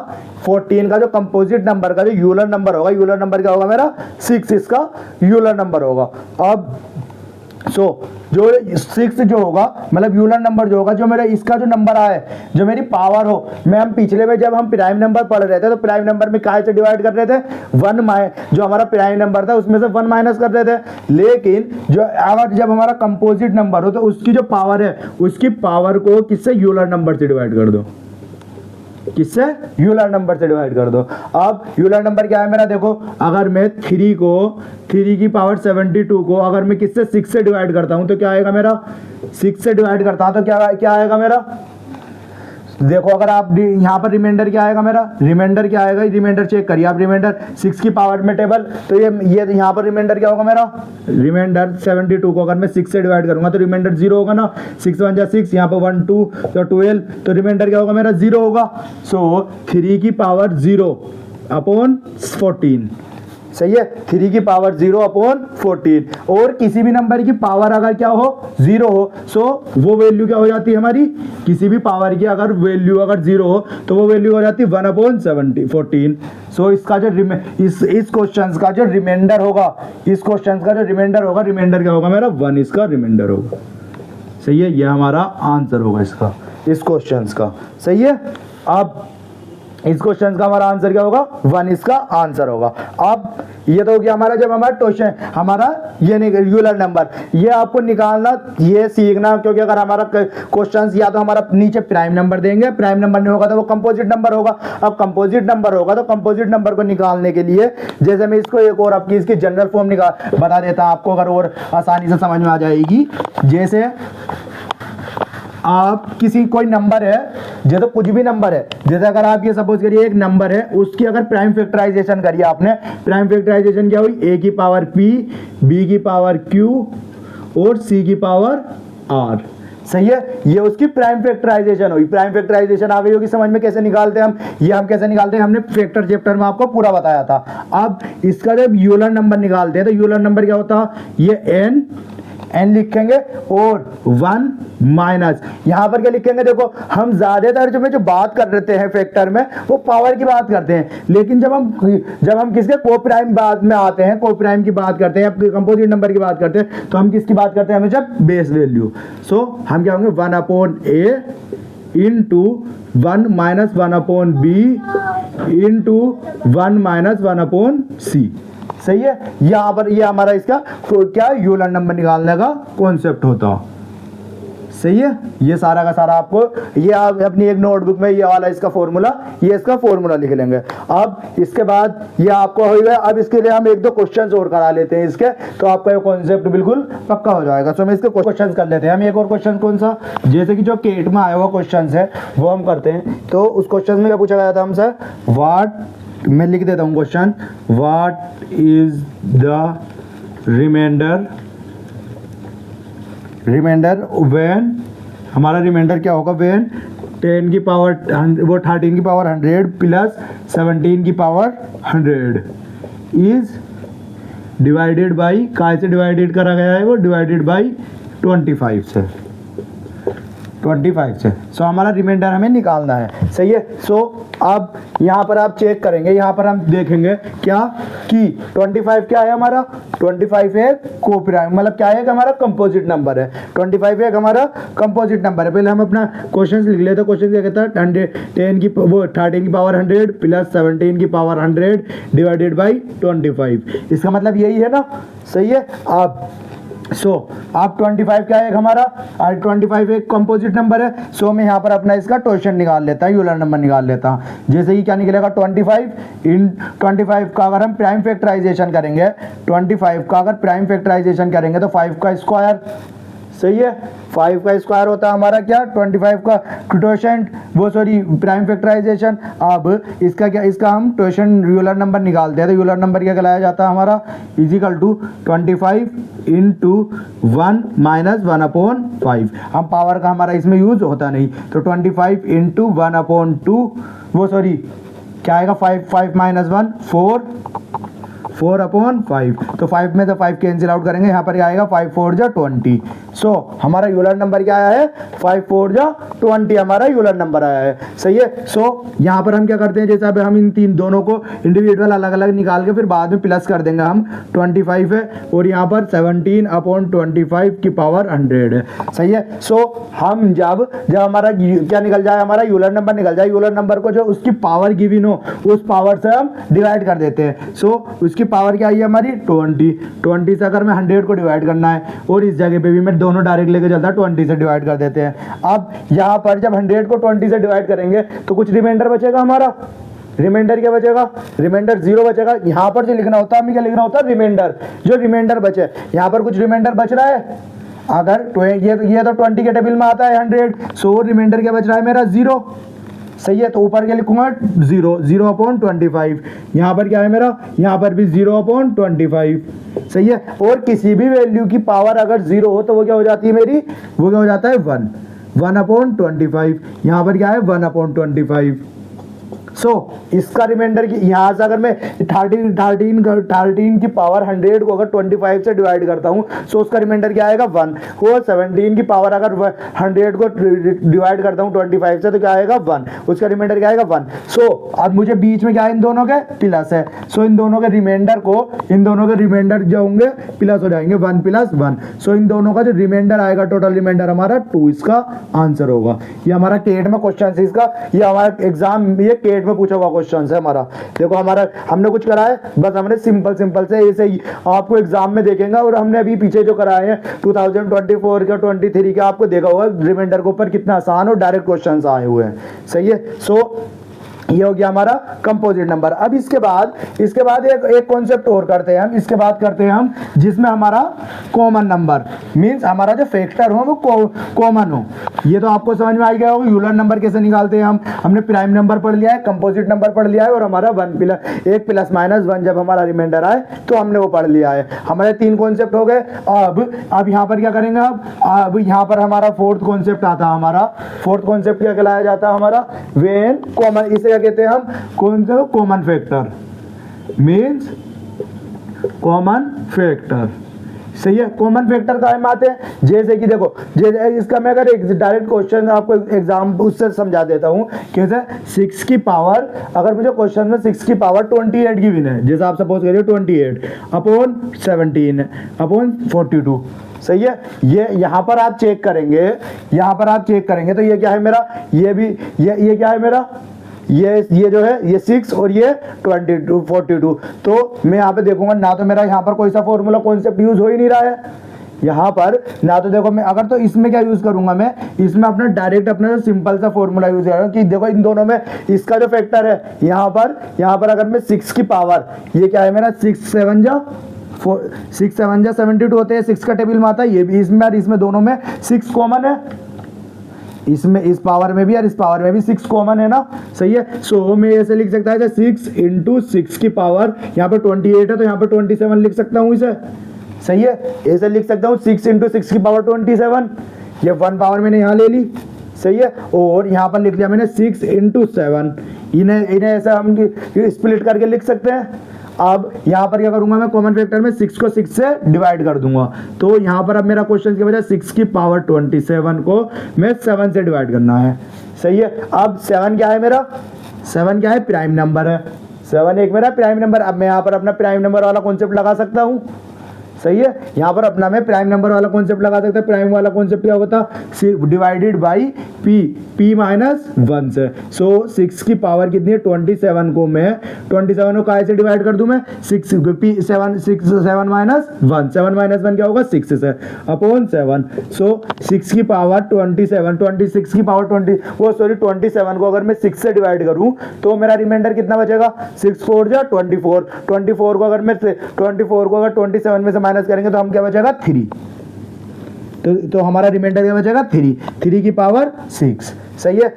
14 का जो कंपोजिट नंबर का जो यूलर नंबर होगा, यूलर नंबर क्या होगा मेरा 6, इसका यूलर नंबर होगा। अब जो 6 जो होगा, मतलब यूलर नंबर जो होगा, जो मेरा इसका जो नंबर आए, जो मेरी पावर हो, मैं हम पिछले में जब हम प्राइम नंबर पढ़ रहे थे तो प्राइम नंबर में काय से डिवाइड कर रहे थे, 1 जो हमारा प्राइम नंबर था उसमें से 1 माइनस कर रहे थे। लेकिन जो अगर जब हमारा कंपोजिट नंबर हो तो उसकी जो पावर है, उसकी पावर को किससे, यूलर नंबर से डिवाइड कर दो, किससे, यूलर नंबर से डिवाइड कर दो। अब यूलर नंबर क्या है मेरा, देखो अगर मैं 3 की पावर 72 को अगर मैं किससे 6 से डिवाइड करता हूं तो क्या आएगा मेरा, 6 से डिवाइड करता हूं तो क्या आएगा मेरा, देखो अगर आप यहाँ पर रिमाइंडर क्या आएगा मेरा, रिमाइंडर क्या आएगा, रिमाइंडर चेक करिए आप, रिमाइंडर 6 की पावर में टेबल, तो ये यहाँ पर रिमाइंडर क्या होगा मेरा, रिमाइंडर 72 को अगर मैं 6 से डिवाइड करूंगा तो रिमाइंडर 0 होगा ना, 6 × 1 = 6, यहाँ पर 1 2 तो 12, तो रिमाइंडर क्या होगा मेरा 0 होगा। सो 3 की पावर 0/14, सही है, 3 की पावर 0/14, और किसी भी नंबर की पावर अगर क्या हो 0 हो, सो वो वैल्यू क्या हो जाती है हमारी, किसी भी पावर की अगर वैल्यू अगर 0 हो तो वो वैल्यू हो जाती है 1/14। सो इसका जो इस क्वेश्चन का जो रिमाइंडर होगा, इस क्वेश्चन का जो रिमाइंडर होगा, रिमाइंडर क्या होगा मेरा 1 इसका रिमाइंडर होगा। सही है, ये हमारा आंसर होगा इसका, इस क्वेश्चन का। सही है। अब इस क्वेश्चन का हमारा आंसर क्या होगा, 1 इसका आंसर होगा। अब ये तो हो गया हमारा, जब हमारा टोशन, हमारा ये यूलर नंबर, ये आपको निकालना, ये सीखना, क्योंकि अगर हमारा क्वेश्चन या तो हमारा नीचे प्राइम नंबर देंगे, प्राइम नंबर नहीं होगा तो वो कंपोजिट नंबर होगा। अब कंपोजिट नंबर होगा तो कंपोजिट नंबर को निकालने के लिए, जैसे मैं इसको एक और आपकी इसकी जनरल फॉर्म बता देता हूं आपको, अगर और आसानी से समझ में आ जाएगी। जैसे आप किसी कोई नंबर है, जैसे कुछ भी नंबर है, जैसे अगर आप ये सपोज करिए एक नंबर है, उसकी अगर प्राइम फैक्टराइजेशन करिए आपने, प्राइम फैक्टराइजेशन क्या हुई, a की पावर p, b की पावर q और c की पावर r। सही है, ये उसकी प्राइम फैक्टराइजेशन हुई। प्राइम फैक्टराइजेशन आ गई होगी समझ में, कैसे निकालते हैं हम, ये हम कैसे निकालते हैं, हमने फैक्टर चैप्टर में आपको पूरा बताया था। अब इसका जब यूलर नंबर निकालते हैं तो यूलर नंबर क्या होता है, ये n लिखेंगे और 1 माइनस यहाँ पर क्या लिखेंगे, देखो हम ज्यादातर जो बात कर रहे हैं फैक्टर में वो पावर की बात करते हैं, लेकिन जब हम किसके को प्राइम बात में आते हैं, को प्राइम की बात करते हैं, कंपोजिट नंबर की बात करते हैं, तो हम किसकी बात करते हैं हमेशा, बेस वैल्यू। सो हम क्या होंगे 1/a into 1 minus 1/b into 1 minus 1/c। सही है, यहां पर ये हमारा इसका क्या यूलर नंबर निकालने का कॉन्सेप्ट होता। सही है, ये सारा का सारा आपको ये आप अपनी एक नोटबुक में ये वाला इसका फॉर्मूला, ये इसका फॉर्मूला लिख लेंगे। अब इसके बाद ये आपको हो गया। अब इसके लिए हम एक दो क्वेश्चंस और करा लेते हैं इसके, तो आपका ये कॉन्सेप्ट बिल्कुल पक्का हो जाएगा। तो हम इसके क्वेश्चंस कर लेते हैं। हम एक और क्वेश्चन कौन सा, जैसे कि जो केट में आया हुआ क्वेश्चन है वो हम करते हैं। तो उस क्वेश्चन में क्या पूछा गया था हमसे, व्हाट, मैं लिख देता हूँ question, what is the reminder when, हमारा रिमाइंडर क्या होगा, व्हेन 10 की पावर वो 13 की पावर 100 प्लस 17 की पावर 100 इज डिवाइडेड बाई, काय से डिवाइडेड करा गया है, वो डिवाइडेड बाई 25 से। सो हमारा रिमाइंडर हमें निकालना है। सही है, सो अब यहाँ पर आप चेक करेंगे, यहाँ पर हम देखेंगे क्या कि 25 क्या है हमारा, 25 एक को प्राइम, मतलब क्या है कि हमारा कंपोजिट नंबर है। 25 एक हमारा कंपोजिट नंबर है। पहले हम अपना क्वेश्चन लिख लेते हैं। क्वेश्चन क्या कहता है, 10 की वो 13 की पावर 100 प्लस 17 की पावर 100 डिवाइडेड बाई 25। इसका मतलब यही है ना। सही है, आप आप 25 क्या है हमारा, 25 एक कंपोजिट नंबर है। सो मैं यहाँ पर अपना इसका टोशन निकाल लेता हूँ, यूलर नंबर निकाल लेता हूँ। जैसे कि क्या निकलेगा, 25 का अगर हम प्राइम फैक्टराइजेशन करेंगे, 25 का अगर प्राइम फैक्टराइजेशन करेंगे तो 5 का स्क्वायर। सही है, 5 का स्क्वायर होता है हमारा क्या, 25 का टोशन, वो सॉरी प्राइम फैक्टराइजेशन। अब इसका क्या, इसका हम टोशन यूलर नंबर निकालते हैं। तो यूलर नंबर क्या कहलाया जाता है हमारा, इजिकल टू 25 इंटू 1 माइनस 1/5। हम पावर का हमारा इसमें यूज होता नहीं, तो 25 इंटू 1/2, वो सॉरी क्या आएगा, 5 माइनस 1 4/5। तो 5 में तो 5 कैंसिल आउट करेंगे, यहाँ पर आएगा 5 4 जा 20। सो हमारा यूलर नंबर क्या आया है, 5 4 जा 20 हमारा यूलर नंबर आया है। सही है, सो यहाँ पर हम क्या करते हैं, जैसे अब हम इन तीन दोनों को इंडिविजुअल अलग अलग निकाल के फिर बाद में प्लस कर देंगे हम। 25 है और यहाँ पर 17/25 की पावर 100 है। सही है, सो हम जब हमारा क्या निकल जाए, हमारा यूलर नंबर निकल जाए, यूलर नंबर को जो उसकी पावर गिवन हो उस पावर से हम डिवाइड कर देते हैं। सो उसकी पावर क्या आई है हमारी, 20 से अगर मैं 100 को डिवाइड करना है, और इस जगह पे भी मैं दोनों डायरेक्ट लेके चलता 20 से डिवाइड कर देते हैं। अब यहाँ पर जब 100 को 20 से डिवाइड करेंगे तो कुछ रिमाइंडर बचेगा हमारा। रिमाइंडर क्या बचेगा, रिमाइंडर 0 बचेगा। यहाँ पर जो लिखना होता है, हमें क्या लिखना होता है, रिमाइंडर, जो रिमाइंडर बचे। यहाँ पर कुछ रिमाइंडर बच रहा है, अगर ये तो 20 के टेबल में आता है 100, सो रिमाइंडर क्या बच रहा है मेरा, 0। सही है, तो ऊपर क्या लिखूंगा, 0/25। यहाँ पर क्या है मेरा, यहाँ पर भी 0/25। सही है, और किसी भी वैल्यू की पावर अगर 0 हो तो वो क्या हो जाती है मेरी, वो क्या हो जाता है 1/25। यहाँ पर क्या है 1/25। सो इसका रिमाइंडर की यहाँ से अगर मैं 13 की पावर 100 को अगर 25 से डिवाइड करता हूँ, सो उसका रिमाइंडर क्या आएगा 1। और 17 की पावर अगर 100 को डिवाइड करता हूँ 25 से, तो क्या आएगा 1, उसका रिमाइंडर क्या आएगा 1। सो अब मुझे बीच में क्या है, इन दोनों के प्लस है। सो इन दोनों के रिमाइंडर जो होंगे प्लस हो जाएंगे, 1 + 1। सो इन दोनों का जो रिमाइंडर आएगा, टोटल रिमाइंडर हमारा 2, इसका आंसर होगा। ये हमारा केट में क्वेश्चन है इसका, ये हमारा एग्जाम, ये केट में पूछा हुआ क्वेश्चन है हमारा। देखो हमारा हमने कुछ करा है, बस हमने सिंपल से ऐसे ही आपको एग्जाम में देखेंगे। और हमने अभी पीछे जो कराए हैं 2024 का 23 का, आपको देखा होगा रिमाइंडर के ऊपर कितना आसान और डायरेक्ट क्वेश्चन आए हुए हैं। सही है, सो ये हो गया हमारा कंपोजिट नंबर। अब इसके बाद एक कॉन्सेप्ट और करते हैं हम, इसके बाद करते हैं हम जिसमें हमारा कॉमन नंबर, मींस हमारा जो फैक्टर हो वो कॉमन हो। ये तो आपको समझ में आ गया होगा, यूलर नंबर कैसे निकालते हैं हम। हमने प्राइम नंबर पढ़ लिया है, कंपोजिट नंबर पढ़ लिया है, और हमारा 1 + -1 जब हमारा रिमाइंडर आए तो हमने वो पढ़ लिया है। हमारे 3 कॉन्सेप्ट हो गए। अब यहाँ पर क्या करेंगे, अब यहाँ पर हमारा 4th कॉन्सेप्ट आता है। हमारा 4th कॉन्सेप्ट क्या कहलाया जाता है हमारा, व्हेन कॉमन, इसे कहते हैं हम कौन सा, common factor, means common factor. सही है। कॉमन फैक्टर काहे में आते हैं, जैसे कि देखो जैसे इसका मैं अगर एक डायरेक्ट क्वेश्चन आपको एग्जाम उससे समझा देता हूँ। कैसे 6 की पावर, अगर मुझे क्वेश्चन में 6 की पावर 28 गिवन है, जैसे आप सपोज करिए 28 अपॉन 17 अपॉन 42, सही है। ये यहाँ पर आप चेक करेंगे, यहाँ पर आप चेक करेंगे तो ये क्या है मेरा, ये भी ये क्या है मेरा, ये जो है ये 6 और ये 22 42। तो मैं यहाँ पे देखूंगा ना तो मेरा यहाँ पर कोई सा फॉर्मूला कॉन्सेप्ट यूज हो ही नहीं रहा है यहाँ पर ना। तो देखो मैं अगर तो इसमें क्या यूज करूंगा, मैं इसमें अपना डायरेक्ट अपना जो सिंपल सा फॉर्मूला यूज करूंगा कि देखो इन दोनों में इसका जो फैक्टर है यहाँ पर अगर मैं 6 की पावर, ये क्या है मेरा 6 7 जा 72 होते हैं, 6 का टेबल में आता है, ये भी इसमें दोनों में 6 कॉमन है, इसमें इस पावर में भी और इस पावर में भी 6 कॉमन है ना, सही है। सो मैं ऐसे लिख सकता है 6 × 6 की पावर, यहाँ पे 28 है तो यहाँ पे 27 लिख सकता हूँ इसे, सही है। ऐसे लिख सकता हूँ 6 × 6 की पावर 27, ये 1 पावर मैंने यहाँ ले ली, सही है। और यहाँ पर लिख लिया मैंने 6 × 7, इन्हें ऐसे हम स्प्लिट करके लिख सकते हैं। अब यहाँ पर क्या करूंगा मैं, कॉमन फैक्टर में 6 को 6 से डिवाइड कर दूंगा, तो यहाँ पर अब मेरा क्वेश्चन की वजह 6 की पावर 27 को मैं 7 से डिवाइड करना है, सही है। अब 7 क्या है मेरा, 7 क्या है, प्राइम नंबर है, 7 एक मेरा प्राइम नंबर। अब मैं यहाँ पर अपना प्राइम नंबर वाला कॉन्सेप्ट लगा सकता हूँ, सही है। यहाँ पर अपना मैं प्राइम नंबर वाला कॉन्सेप्ट लगा सकता है। प्राइम वाला कॉन्सेप्ट क्या होता है, डिवाइडेड बाई p माइनस 1 से। सो 6 की पावर कितनी है 27 को मैं 27 को काय से डिवाइड कर दूं मैं 6 7 माइनस 1, 7 माइनस 1 क्या होगा 6 से अपॉन 7। सो 6 की पावर 26 की पावर 27 को अगर मैं 6 से डिवाइड करूं तो मेरा रिमाइंडर कितना बचेगा, 6 4 जा 24 को अगर मैं 24 को अगर 27 में से माइनस करेंगे तो हम क्या बचेगा 3, तो हमारा रिमाइंडर क्या बचेगा 3 की पावर 6, सही है।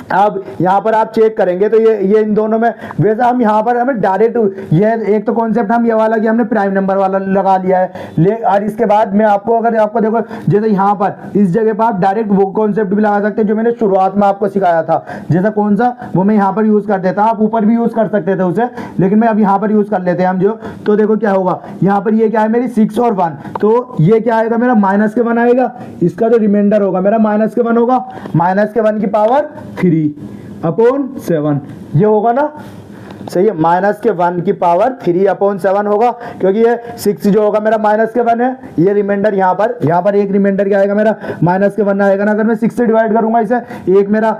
अब यहाँ पर आप चेक करेंगे तो ये इन दोनों में वैसे हम यहाँ पर हमें डायरेक्ट ये एक तो कॉन्सेप्ट हम ये वाला कि हमने प्राइम नंबर वाला लगा लिया है और इसके बाद मैं आपको अगर आपको देखो जैसे यहाँ पर इस जगह पर आप डायरेक्ट वो कॉन्सेप्ट भी लगा सकते हैं जो मैंने शुरुआत में आपको सिखाया था, जैसा कौन सा वो मैं यहाँ पर यूज कर देता, आप ऊपर भी यूज कर सकते थे उसे, लेकिन मैं अब यहाँ पर यूज कर लेते हैं हम जो। तो देखो क्या होगा, यहाँ पर ये क्या है मेरी 6 और 1, तो ये क्या आएगा मेरा माइनस के 1 आएगा, इसका जो रिमाइंडर होगा मेरा माइनस के 1 होगा, माइनस के 1 की पावर 3 अपॉन 7, ये होगा ना, सही है। माइनस के 1 की पावर 3 अपॉन 7 होगा, क्योंकि ये 6 जो होगा मेरा माइनस के 1 है, ये रिमाइंडर यहाँ पर एक रिमाइंडर क्या आएगा मेरा माइनस के 1 आएगा ना। अगर मैं 6 से डिवाइड करूंगा इसे, एक मेरा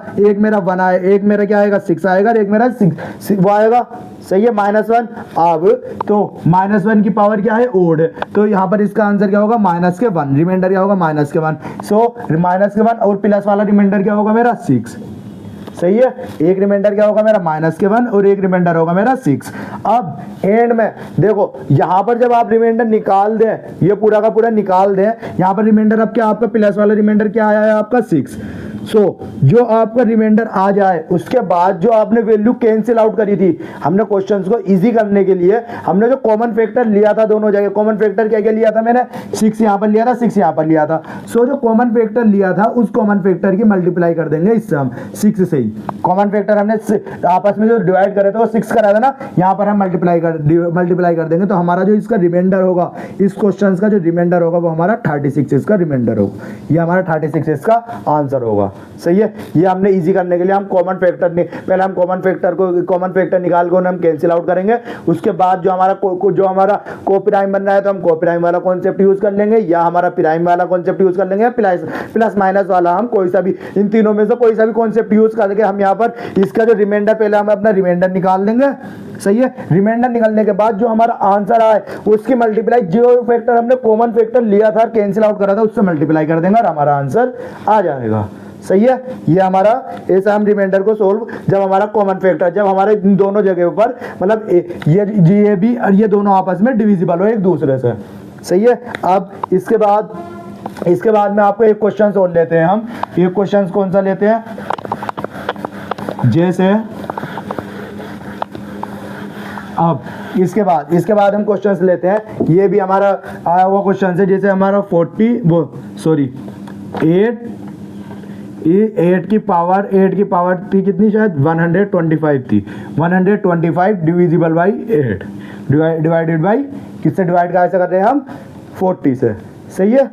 1 आए, एक मेरा क्या आएगा 6 आएगा और एक मेरा 6 वो आएगा, सही है -1। अब तो -1 की पावर क्या है ओड, तो यहाँ पर इसका आंसर क्या होगा माइनस के 1, रिमाइंडर क्या होगा माइनस के 1। सो माइनस के 1 और प्लस वाला रिमाइंडर क्या होगा मेरा 6, सही है। एक रिमाइंडर क्या होगा मेरा माइनस के 1 और एक रिमाइंडर होगा मेरा 6। अब एंड में देखो यहाँ पर जब आप रिमाइंडर निकाल दें, ये पूरा का पूरा निकाल दें, यहाँ पर रिमाइंडर अब क्या आपका प्लस वाला रिमाइंडर क्या आया है आपका 6। सो जो आपका रिमाइंडर आ जाए उसके बाद जो आपने वैल्यू कैंसिल आउट करी थी, हमने क्वेश्चंस को इजी करने के लिए हमने जो कॉमन फैक्टर लिया था दोनों जगह, कॉमन फैक्टर क्या क्या लिया था मैंने 6 यहाँ पर लिया था 6 यहाँ पर लिया था। सो जो कॉमन फैक्टर लिया था उस कॉमन फैक्टर की मल्टीप्लाई कर देंगे इससे हम 6 से ही। कॉमन फैक्टर हमने आपस में जो डिवाइड करे थे वो 6 करा था ना, यहाँ पर हम मल्टीप्लाई कर देंगे, तो हमारा जो इसका रिमाइंडर होगा इस क्वेश्चन का जो रिमाइंडर होगा वो हमारा 36 इसका रिमाइंडर होगा, ये हमारा 36 इसका आंसर होगा, सही है। ये हमने इजी करने के लिए हम कॉमन फैक्टर पहले हम कॉमन फैक्टर निकाल कर हम कैंसिल आउट करेंगे, उसके बाद जो हमारा को प्राइम बन रहा है तो हम को प्राइम वाला कॉन्सेप्ट यूज कर लेंगे, या हमारा प्राइम वाला कॉन्सेप्ट यूज कर लेंगे, प्लस माइनस वाला हम कोई सा भी इन तीनों में से कोई सा भी कॉन्सेप्ट यूज करके हम यहाँ पर इसका जो रिमाइंडर पहले हम अपना रिमाइंडर निकाल देंगे, सही है। रिमाइंडर निकालने के बाद जो हमारा आंसर आए उसकी मल्टीप्लाई जो फैक्टर हमने कॉमन फैक्टर लिया था कैंसिल आउट करा था उससे मल्टीप्लाई कर देंगे और हमारा आंसर आ जाएगा, सही है। ये हमारा ऐसा हम रिमाइंडर को सोल्व जब हमारा कॉमन फैक्टर जब हमारे इन दोनों जगह पर मतलब ये भी और ये दोनों आपस में डिविजिबल हो एक दूसरे से, सही है। अब इसके बाद में आपको एक क्वेश्चन और लेते हैं हम, एक क्वेश्चन कौन सा लेते हैं, जैसे अब इसके बाद हम क्वेश्चंस लेते हैं, ये भी हमारा आया हुआ क्वेश्चन है, जैसे हमारा 8 की पावर थी कितनी शायद 125 थी, 125 डिविजिबल बाई 8 डिवाइडेड बाई किससे डिवाइड कैसे कर रहे हैं हम 40 से। सही है।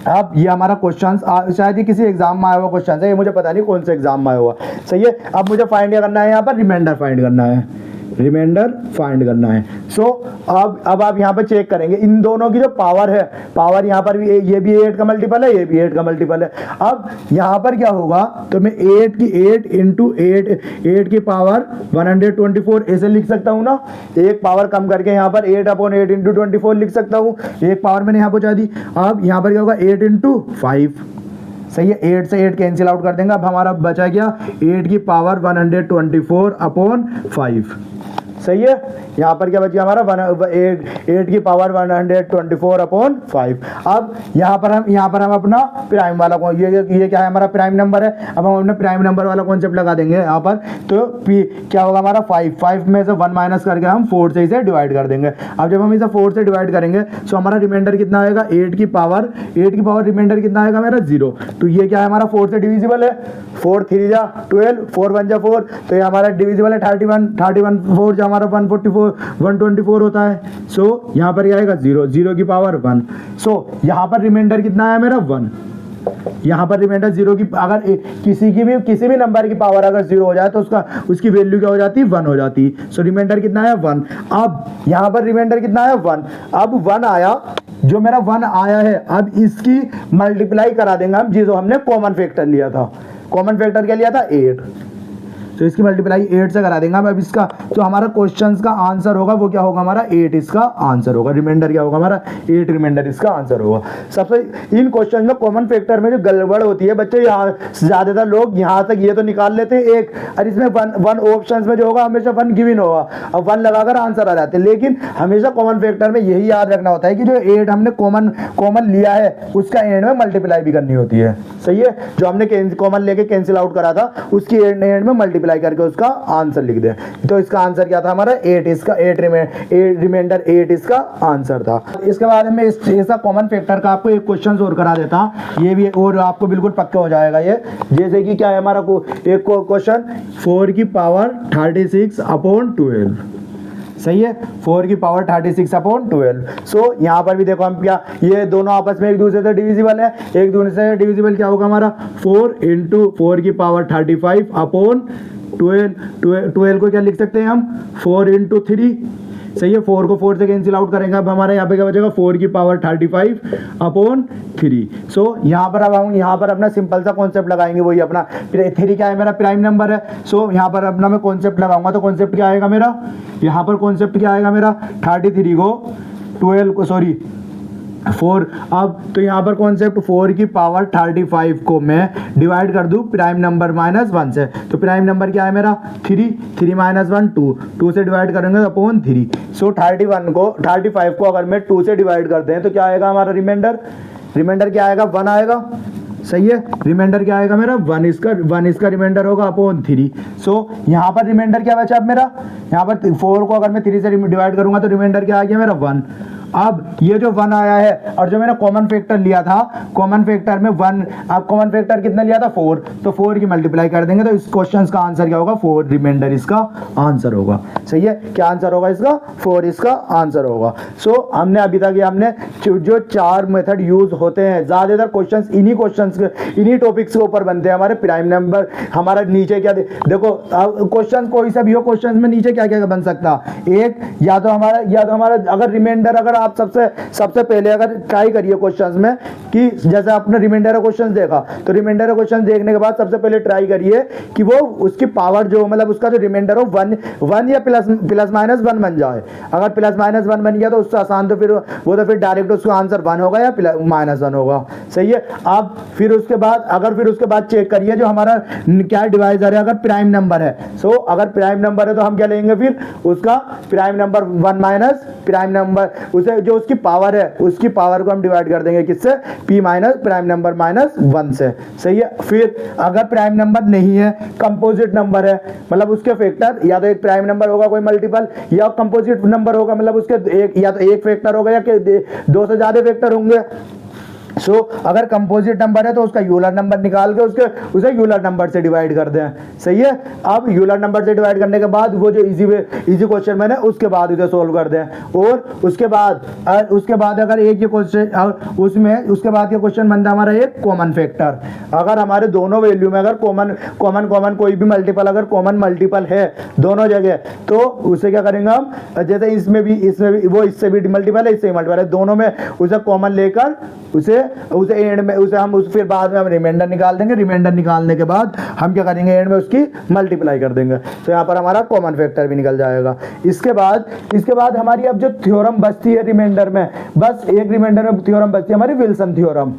अब ये हमारा क्वेश्चन शायद ही किसी एग्जाम में आया हुआ क्वेश्चन है, ये मुझे पता नहीं कौन से एग्जाम में आया हुआ। सही है। अब मुझे फाइंड क्या करना है, यहाँ पर रिमाइंडर फाइंड करना है, रिमाइंडर फाइंड करना है। सो अब आप यहाँ पर चेक करेंगे इन दोनों की जो पावर है, पावर यहाँ पर भी ये भी 8 का मल्टीपल है, ये भी 8 का मल्टीपल है। अब यहाँ पर क्या होगा, तो मैं 8 इंटू 8 की पावर 124 ऐसे लिख सकता हूँ ना, एक पावर कम करके यहाँ पर 8/8 इंटू 24 लिख सकता हूँ, एक पावर मैंने यहाँ पहुँचा दी। अब यहाँ पर क्या होगा 8 इंटू 5। सही है। 8 से 8 कैंसिल आउट कर देंगे। अब हमारा बचा क्या, 8 की पावर 124/5। सही है। यहाँ पर क्या बचा हमारा 8 की पावर 124/5। अब यहाँ पर हम अपना प्राइम वाला ये क्या है, हमारा प्राइम नंबर है। अब हम अपने प्राइम नंबर वाला कॉन्सेप्ट लगा देंगे यहाँ पर। तो क्या होगा हमारा 5 में से 1 माइनस करके हम 4 से इसे डिवाइड कर देंगे। अब जब हम इसे 4 से डिवाइड करेंगे तो हमारा रिमाइंडर कितना आएगा, 8 की पावर रिमाइंडर कितना आएगा मेरा 0। तो ये क्या है हमारा 4 से डिविजिबल है, 4 3 जा 12, 4 1 जा 4, तो ये हमारा डिविजिबल है 31 4 जो हमारा 124 होता है। सो यहाँ पर आएगा 0 की पावर 1। सो यहाँ पर रिमाइंडर कितना आया मेरा 1। यहाँ पर रिमाइंडर 0 की, अगर किसी भी नंबर की पावर अगर 0 हो जाए तो उसकी वैल्यू क्या हो जाती है, 1 हो जाती है। सो रिमाइंडर कितना है 1। अब यहाँ पर रिमाइंडर कितना है 1। अब 1 आया, जो मेरा 1 आया है, अब इसकी मल्टीप्लाई करा देंगे हम जो हमने कॉमन फैक्टर लिया था। कॉमन फैक्टर क्या लिया था 8, तो इसकी मल्टीप्लाई 8 से करा देंगे। अब इसका जो हमारा क्वेश्चंस का आंसर होगा वो क्या होगा हमारा 8 इसका आंसर होगा। रिमाइंडर क्या होगा हमारा 8 रिमाइंडर इसका आंसर होगा। सबसे इन क्वेश्चन में कॉमन फैक्टर में जो गड़बड़ होती है बच्चे, यहाँ ज्यादातर लोग यहाँ तक ये तो निकाल लेते हैं एक, और इसमें वन ऑप्शन में जो होगा हमेशा 1 गिवन होगा और 1 लगाकर आंसर आ जाते हैं। लेकिन हमेशा कॉमन फैक्टर में यही याद रखना होता है कि जो 8 हमने कॉमन लिया है उसका एंड में मल्टीप्लाई भी करनी होती है। सही है। जो हमने कॉमन लेके कैंसिल आउट करा था उसकी एंड में मल्टीप्लाई करके उसका आंसर लिख दे। तो इसका आंसर क्या था हमारा 8, इसका 8 रिमाइंडर 8 इसका आंसर था। इसके बाद में इसका कॉमन फैक्टर का आपको एक क्वेश्चन और करा देता, ये भी और आपको बिल्कुल पक्का हो जाएगा ये। जैसे कि क्या है हमारा एक क्वेश्चन 4 की पावर 36/12। सही है। 4 की पावर 36/12। सो यहाँ पर भी देखो हम क्या, ये दोनों आपस में एक दूसरे से डिविजिबल है। एक दूसरे से डिविजिबल क्या होगा हमारा 4 इंटू 4 की पावर 35/12 को क्या लिख सकते हैं हम 4 इंटू 3। सही है। 4 को 4 से कैंसिल आउट करेंगे। अब हमारे यहाँ पे क्या बचेगा 4 की पावर 35/3। सो यहाँ पर अब हम यहाँ पर अपना सिंपल सा कॉन्सेप्ट लगाएंगे, वही अपना 3 क्या है मेरा प्राइम नंबर है। सो यहाँ पर अपना मैं कॉन्सेप्ट लगाऊंगा, तो कॉन्सेप्ट क्या आएगा मेरा, यहाँ पर कॉन्सेप्ट क्या आएगा मेरा 33 को 12 को 4। अब तो यहाँ पर कॉन्सेप्ट 4 की पावर 35 को मैं डिवाइड कर दूं प्राइम नंबर -1 से। तो प्राइम नंबर क्या है मेरा 3 माइनस 1 2 से डिवाइड करेंगे तो अपॉन 3। सो 35 को अगर मैं 2 से डिवाइड करते हैं तो क्या आएगा हमारा रिमाइंडर क्या आएगा 1 आएगा। सही है। रिमाइंडर क्या आएगा मेरा 1 इसका रिमाइंडर होगा अपॉन 3। सो यहाँ पर रिमाइंडर क्या बचा अब मेरा, यहाँ पर 4 को अगर मैं 3 से डिवाइड करूंगा तो रिमाइंडर क्या आ गया मेरा 1। अब ये जो 1 आया है और जो मैंने कॉमन फैक्टर लिया था, कॉमन फैक्टर में 1, अब कॉमन फैक्टर कितना लिया था 4, तो 4 की मल्टीप्लाई कर देंगे तो इस क्वेश्चन का आंसर क्या होगा 4 रिमाइंडर इसका आंसर होगा। सही है। क्या आंसर होगा इसका 4 इसका आंसर होगा। सो हमने अभी तक हमने जो 4 मेथड यूज होते हैं, ज्यादातर क्वेश्चंस इन्हीं टॉपिक्स के ऊपर बनते हैं हमारे। प्राइम नंबर हमारा नीचे क्या देखो क्वेश्चन कोई सा भी हो, क्वेश्चन में नीचे क्या क्या बन सकता, एक या तो हमारा अगर रिमाइंडर, अगर आप सबसे पहले अगर ट्राई करिए क्वेश्चंस में कि जैसे आपने रिमाइंडर क्वेश्चन देखा तो रिमाइंडर क्वेश्चन देखने के बाद सबसे पहले ट्राई करिए कि वो उसकी पावर जो मतलब उसका जो रिमाइंडर हो 1 या प्लस माइनस 1 बन जाए। अगर प्लस माइनस 1 बन गया तो उससे आसान तो फिर डायरेक्ट उसका आंसर 1 होगा या -1 होगा। सही है। अब फिर उसके बाद चेक करिए जो हमारा क्या डिवाइजर है, अगर प्राइम नंबर है। सो अगर प्राइम नंबर है तो हम क्या लेंगे फिर उसका prime number 1 minus prime number उसे जो उसकी पावर है उसकी पावर को हम डिवाइड कर देंगे किससे p माइनस प्राइम नंबर -1 से। सही है। फिर अगर प्राइम नंबर नहीं है, कंपोजिट नंबर है, मतलब उसके फैक्टर या तो एक प्राइम नंबर होगा कोई मल्टीपल, या कंपोजिट नंबर होगा मतलब उसके या तो एक फैक्टर होगा या 2 से ज्यादा फैक्टर होंगे। सो अगर कंपोजिट नंबर है तो उसका यूलर नंबर निकाल के उसे यूलर नंबर से डिवाइड कर दें, सही है। अब यूलर नंबर से डिवाइड करने के बाद वो जो इजी क्वेश्चन मैंने उसके बाद उसे सोल्व कर दें। और उसके बाद अगर एक ये क्वेश्चन उसमें उसके बाद के क्वेश्चन बनता है हमारा एक कॉमन फैक्टर। अगर हमारे दोनों वैल्यू में अगर कॉमन कोई भी मल्टीपल अगर कॉमन मल्टीपल है दोनों जगह, तो उसे क्या करेंगे हम, जैसे इसमें भी वो इससे भी मल्टीपल है, इससे भी मल्टीपल है, दोनों में उसे कॉमन लेकर उसे एंड में फिर बाद में हम रिमाइंडर निकाल देंगे। रिमाइंडर निकालने के बाद हम क्या करेंगे, एंड में उसकी मल्टीप्लाई कर देंगे, तो यहाँ पर हमारा कॉमन फैक्टर भी निकल जाएगा। इसके बाद हमारी अब जो थ्योरम बचती है रिमाइंडर में, बस एक रिमाइंडर में थ्योरम बचती है हमारी विल्सन थ्योरम,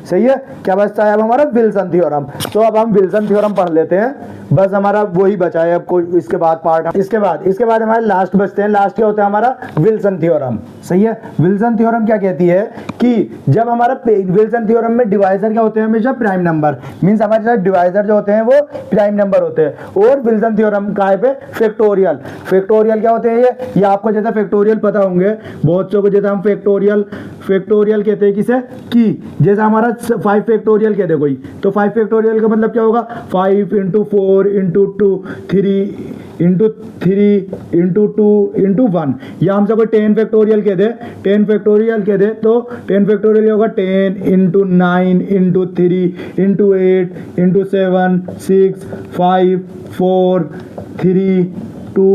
सही है। क्या बचता है अब हमारा विल्सन थ्योरम। तो अब हम विल्सन थ्योरम पढ़ लेते हैं, बस हमारा वही बचा है अब कोई इसके बाद पार्ट। इसके बाद हमारे लास्ट बचते हैं, लास्ट क्या होता है हमारा विल्सन थ्योरम, सही है। विल्सन थ्योरम क्या कहती है कि जब हमारा विल्सन थ्योरम में डिवाइजर क्या होते हैं हमेशा प्राइम नंबर, मींस हमारे साथ डिवाइजर जो होते हैं वो प्राइम नंबर होते हैं। और विल्सन थ्योरम का है पे फैक्टोरियल क्या होते हैं ये आपको जैसा फैक्टोरियल पता होंगे बहुत से को, जैसे हम फैक्टोरियल कहते हैं किसे, कि जैसा हमारा 5 फैक्टोरियल कहते हैं कोई, तो 5 फैक्टोरियल का मतलब क्या होगा, 5 × 4 × 2 3 × 3 × 2 × 1, या हमसे कोई 10 फैक्टोरियल कह दे, 10 फैक्टोरियल कह दे, तो 10 फैक्टोरियल होगा 10 × 9 × 3 × 8 × 7 6 5 4 3 2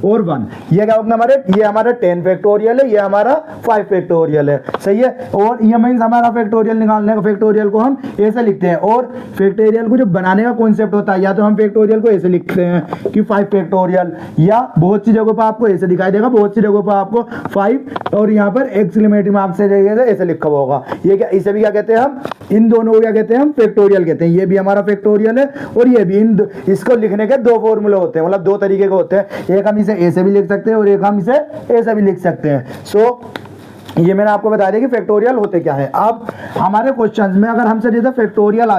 और 1। ये क्या होगा ये हमारा 10 फैक्टोरियल है, ये हमारा 5 फैक्टोरियल है, सही है। और ये मींस हमारा फैक्टोरियल निकालने का, फैक्टोरियल को हम ऐसे लिखते हैं। और फैक्टोरियल को जो बनाने का कॉन्सेप्ट होता है, या तो हम फैक्टोरियल को ऐसे लिखते हैं कि 5 फैक्टोरियल, या बहुत सी जगहों पर आपको ऐसे दिखाई देगा, बहुत सी जगहों पर आपको 5 और यहाँ पर एक्सक्लेमेटरी मार्क से ऐसे लिखा हुआ होगा। ये क्या, इसे भी क्या कहते हैं हम, इन दोनों को क्या कहते हैं हम, फैक्टोरियल कहते हैं। ये भी हमारा फैक्टोरियल है और ये भी। इसको लिखने के 2 फॉर्मूले होते हैं, मतलब 2 तरीके के होते हैं। एक हम इसे ऐसे भी लिख सकते हैं और एक हम इसे ऐसे भी लिख सकते हैं। सो ये मैंने आपको बता दिया कि फैक्टोरियल होते क्या है। अब हमारे क्वेश्चंस में अगर हमसे जैसे फैक्टोरियल आ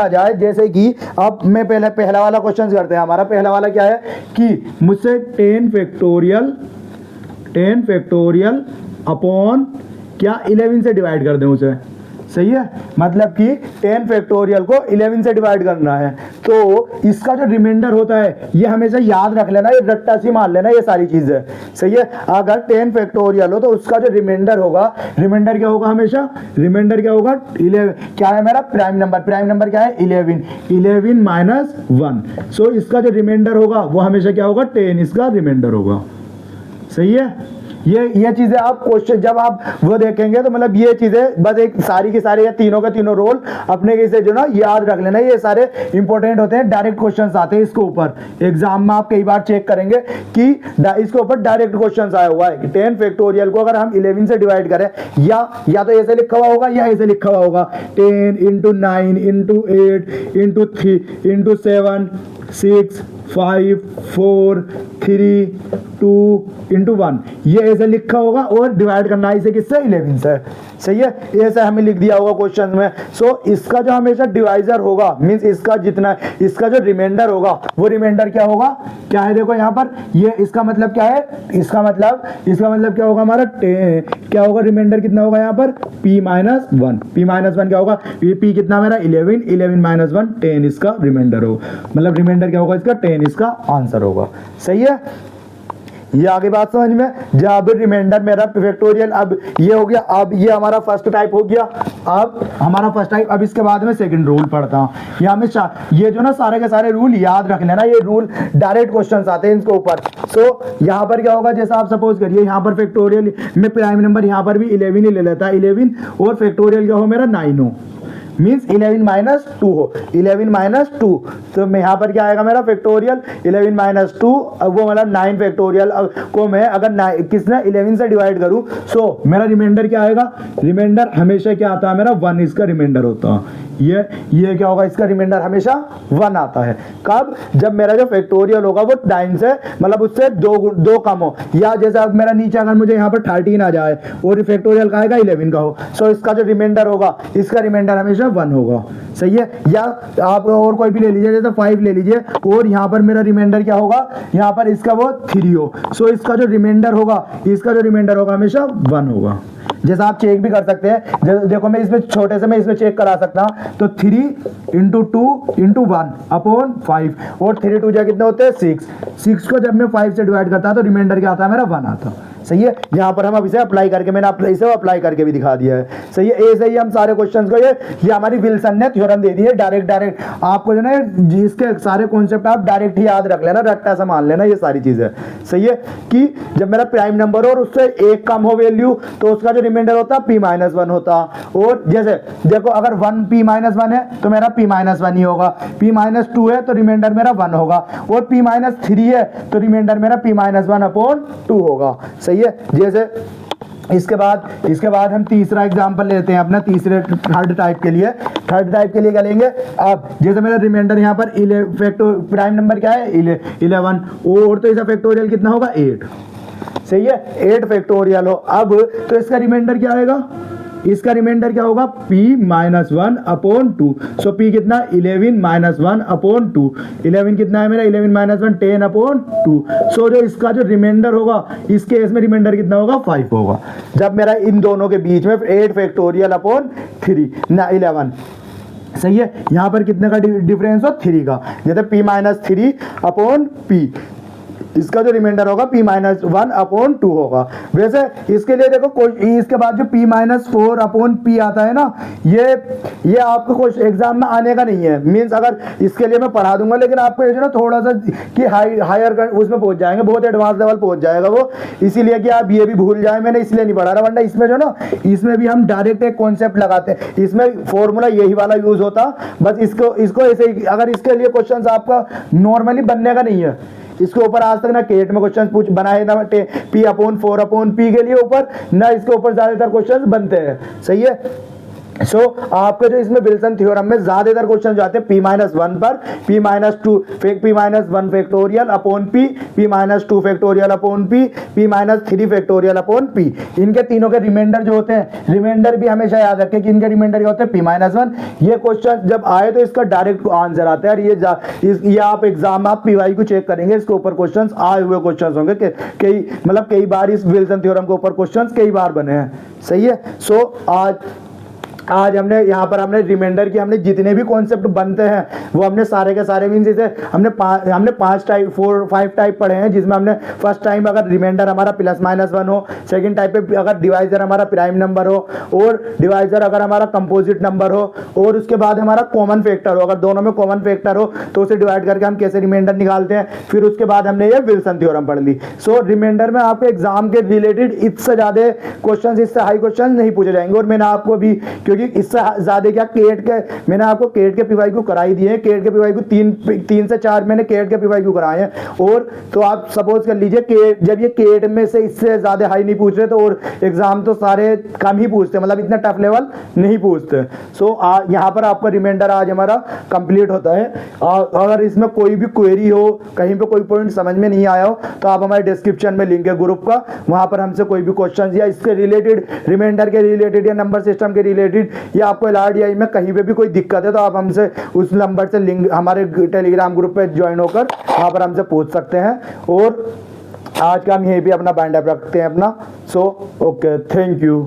जाए, जैसे कि अब मैं पहला वाला क्वेश्चन करते हैं। हमारा पहला वाला क्या है कि मुझसे 10 फैक्टोरियल अपॉन क्या 11 से डिवाइड कर दें उसे, सही है। मतलब कि 10 फैक्टोरियल को 11 से डिवाइड करना है, तो इसका जो रिमाइंडर होता है ये हमेशा याद रख लेना, ये रट्टा सी मान लेना, ये सारी चीजें, सही है। अगर 10 फैक्टोरियल हो तो उसका जो रिमाइंडर होगा, रिमाइंडर क्या होगा हमेशा, रिमाइंडर क्या होगा 11, क्या है मेरा प्राइम नंबर क्या है 11 माइनस 1। सो इसका जो रिमाइंडर होगा वो हमेशा क्या होगा 10 इसका रिमाइंडर होगा, सही है। ये चीजें आप क्वेश्चन जब आप वो देखेंगे तो मतलब ये चीजें बस एक सारी के सारे या तीनों के तीनों रोल अपने से जो ना याद रख लेना, ये सारे इंपॉर्टेंट होते हैं। डायरेक्ट क्वेश्चंस आते हैं इसके ऊपर, एग्जाम में आप कई बार चेक करेंगे कि इसके ऊपर डायरेक्ट क्वेश्चंस आया हुआ है कि 10 फैक्टोरियल को अगर हम 11 से डिवाइड करें, या तो ऐसे लिखा हुआ होगा या ऐसे लिखा हुआ होगा 10 × 9 × 8 × 3 × 7 6 5 4 3 2 × 1, ये ऐसे लिखा होगा और डिवाइड करना है इसे किससे 11 से, सही है। ऐसे हमें लिख दिया होगा क्वेश्चन में। सो इसका जो हमेशा डिवाइजर होगा, मींस इसका जो रिमाइंडर होगा वो रिमाइंडर क्या होगा, क्या है देखो यहाँ पर, ये इसका मतलब क्या है, इसका मतलब क्या होगा हमारा क्या होगा, रिमाइंडर कितना होगा यहाँ पर p - 1। p - 1 क्या होगा, ये p कितना मेरा 11 माइनस 1 10 इसका रिमाइंडर होगा, मतलब रिमाइंडर क्या होगा इसका 10 इसका आंसर होगा, सही है। ये आगे बात समझ में। जब रिमाइंडर मेरा फैक्टोरियल अब ये हो गया, अब ये हमारा फर्स्ट टाइप हो गया। अब हमारा फर्स्ट टाइप, अब इसके बाद में सेकंड रूल पढ़ता हूँ। यहाँ में ये जो ना सारे के सारे रूल याद रख लेना, ये रूल डायरेक्ट क्वेश्चंस आते हैं इनके ऊपर। सो यहाँ पर क्या होगा, जैसा आप सपोज करिए यहाँ पर फैक्टोरियल में प्राइम नंबर यहाँ पर भी 11 ही ले लेता है, 11 और फैक्टोरियल क्या हो मेरा 9 हो, मीन्स 11 - 2 हो, 11 - 2, तो मैं यहाँ पर क्या आएगा मेरा फैक्टोरियल 11 - 2, वो मतलब 9 फैक्टोरियल को मैं अगर किसने 11 से डिवाइड करूँ, सो मेरा रिमाइंडर क्या आएगा, रिमाइंडर हमेशा क्या आता है मेरा 1 इसका रिमाइंडर होता है। ये क्या होगा, इसका रिमाइंडर हमेशा 1 आता है। कब, जब मेरा जो फैक्टोरियल होगा वो 9 से मतलब उससे दो कम हो, या जैसे अब मेरा नीचे अगर मुझे यहाँ पर 13 आ जाए और फैक्टोरियल का आएगा 11 का हो, सो इसका जो रिमाइंडर होगा, इसका रिमाइंडर हमेशा 1 होगा, सही है। या आप और कोई भी ले लीजिए, जैसे 5 ले लीजिए और यहाँ पर मेरा रिमाइंडर क्या होगा, यहाँ पर इसका वो 3 हो, सो इसका जो रिमाइंडर होगा हमेशा 1 होगा। जैसा आप चेक भी कर सकते हैं, देखो मैं इसमें छोटे से मैं इसमें चेक करा सकता हूँ, तो 3 इंटू 2 इंटू 1 अपॉन 5, और 3 2 जा कितने होते हैं 6 को जब मैं 5 से डिवाइड करता हूँ तो रिमाइंडर क्या आता है मेरा 1 आता है। सही है, यहाँ पर हम अब इसे अप्लाई करके, मैंने इसे अप्लाई करके भी दिखा दिया है। सही है, ऐसे ही हम सारे क्वेश्चंस को, ये हमारी विल्सन ने थ्योरम दे दी है, डायरेक्ट आपको जो ना जिसके सारे कॉन्सेप्ट आप डायरेक्ट ही याद रख लेना, रट्टा सा मान लेना ये सारी चीजें। सही है, कि जब मेरा प्राइम नंबर हो और उससे एक कम हो वैल्यू तो उसका जो रिमाइंडर होता p-1 होता, और जैसे देखो अगर 1 p-1 है तो मेरा p-1 ही होगा, p-2 है तो रिमाइंडर मेरा 1 होगा, और p-3 है तो रिमाइंडर मेरा p-1 अपॉन 2 होगा। सही है, जैसे इसके बाद हम तीसरा एग्जांपल लेते हैं अपना थर्ड टाइप के लिए क्या लेंगे। अब जैसे मेरा रिमाइंडर यहाँ पर प्राइम नंबर क्या है 11, और तो इसका फैक्टोरियल कितना होगा 8। सही है, 8 फैक्टोरियल हो, अब तो इसका रिमाइंडर क्या आएगा, इसका रिमाइंडर क्या होगा p-1 अपॉन 2। सो p कितना 11-1 अपॉन 2, 11 कितना है मेरा 11-1 10 अपॉन 2। सो जो इसका जो रिमाइंडर होगा इस केस में रिमाइंडर कितना होगा 5 होगा, जब मेरा इन दोनों के बीच में 8 फैक्टोरियल अपॉन 3 ना 11। सही है, यहाँ पर कितने का डिफरेंस हो 3 का, जैसे p-3 अपॉन p, इसका जो रिमाइंडर होगा p-1 अपॉन 2 होगा। वैसे इसके लिए देखो इसके बाद जो p-4 अपॉन p आता है ना, ये आपको कुछ एग्जाम में आने का नहीं है, मींस अगर इसके लिए मैं पढ़ा दूंगा, लेकिन आपको ये ना थोड़ा सा कि हायर उसमें पहुंच जाएंगे, बहुत एडवांस लेवल पहुंच जाएगा वो, इसीलिए कि आप ये भी भूल जाए, मैंने इसलिए नहीं पढ़ा रहा, वरना इसमें जो ना इसमें भी हम डायरेक्ट एक कॉन्सेप्ट लगाते हैं, इसमें फॉर्मूला यही वाला यूज होता, बस इसको ऐसे ही, अगर इसके लिए क्वेश्चन आपका नॉर्मली बनने का नहीं है, इसके ऊपर आज तक ना केट में क्वेश्चन बनाए ना p/4 अपॉन p के लिए ऊपर, ना इसके ऊपर ज्यादातर क्वेश्चन बनते हैं। सही है, सो आपके जो इसमें विल्सन थ्योरम में ज्यादातर क्वेश्चन जाते हैं p-1 पर, p-1 factorial upon p, p-2 factorial upon p, p-3 factorial upon p। इनके तीनों के रिमाइंडर जो होते हैं, रिमाइंडर भी हमेशा याद रखें कि इनके रिमाइंडर क्या होते हैं p-1। ये क्वेश्चन जब आए तो इसका डायरेक्ट आंसर आता है, ये आप एग्जाम में आप पीवाई को चेक करेंगे, इसके ऊपर क्वेश्चन आए हुए क्वेश्चन होंगे, कई बार इस विल्सन थ्योरम के ऊपर क्वेश्चन कई बार बने हैं। सही है, सो आज हमने यहाँ पर हमने रिमाइंडर की हमने जितने भी कॉन्सेप्ट बनते हैं वो हमने सारे के सारे मीन्स इसे हमने 5 टाइप पढ़े हैं, जिसमें हमने फर्स्ट टाइम अगर रिमाइंडर हमारा +-1 हो, सेकंड टाइप पे अगर डिवाइजर हमारा प्राइम नंबर हो, और डिवाइजर अगर हमारा कंपोजिट नंबर हो, और उसके बाद हमारा कॉमन फैक्टर हो, अगर दोनों में कॉमन फैक्टर हो तो उसे डिवाइड करके हम कैसे रिमाइंडर निकालते हैं, फिर उसके बाद हमने ये विल्सन थ्योरम पढ़ ली। सो रिमाइंडर में आपके एग्जाम के रिलेटेड इससे ज्यादा क्वेश्चन, इससे हाई क्वेश्चन नहीं पूछे जाएंगे, और मैंने आपको भी क्योंकि इससे ज्यादा क्या मैंने आपको केट के पीवाईक्यू कराई दिए हैं, केट के पीवाईक्यू 3 से 4 मैंने केट के पीवाईक्यू कराए हैं, और तो आप सपोज कर लीजिए कि जब ये केट में से इससे ज्यादा हाई नहीं पूछ रहे तो और एग्जाम तो सारे कम ही पूछते, मतलब इतना टफ लेवल नहीं पूछते। सो यहाँ पर आपका रिमाइंडर आज हमारा कंप्लीट होता है। अगर इसमें कोई भी क्वेरी हो, कहीं पे कोई पॉइंट समझ में नहीं आया हो, तो आप हमारे डिस्क्रिप्शन में लिंक है ग्रुप का, वहां पर हमसे कोई भी क्वेश्चन या इसके रिलेटेड, रिमाइंडर के रिलेटेड या नंबर सिस्टम के रिलेटेड, या आपको LRDI में कहीं पे भी कोई दिक्कत है तो आप हमसे उस नंबर से लिंक हमारे टेलीग्राम ग्रुप पे ज्वाइन होकर वहां पर हमसे पूछ सकते हैं। और आज का हम यहीं पे अपना बाइंड अप रखते हैं अपना। So okay, thank you.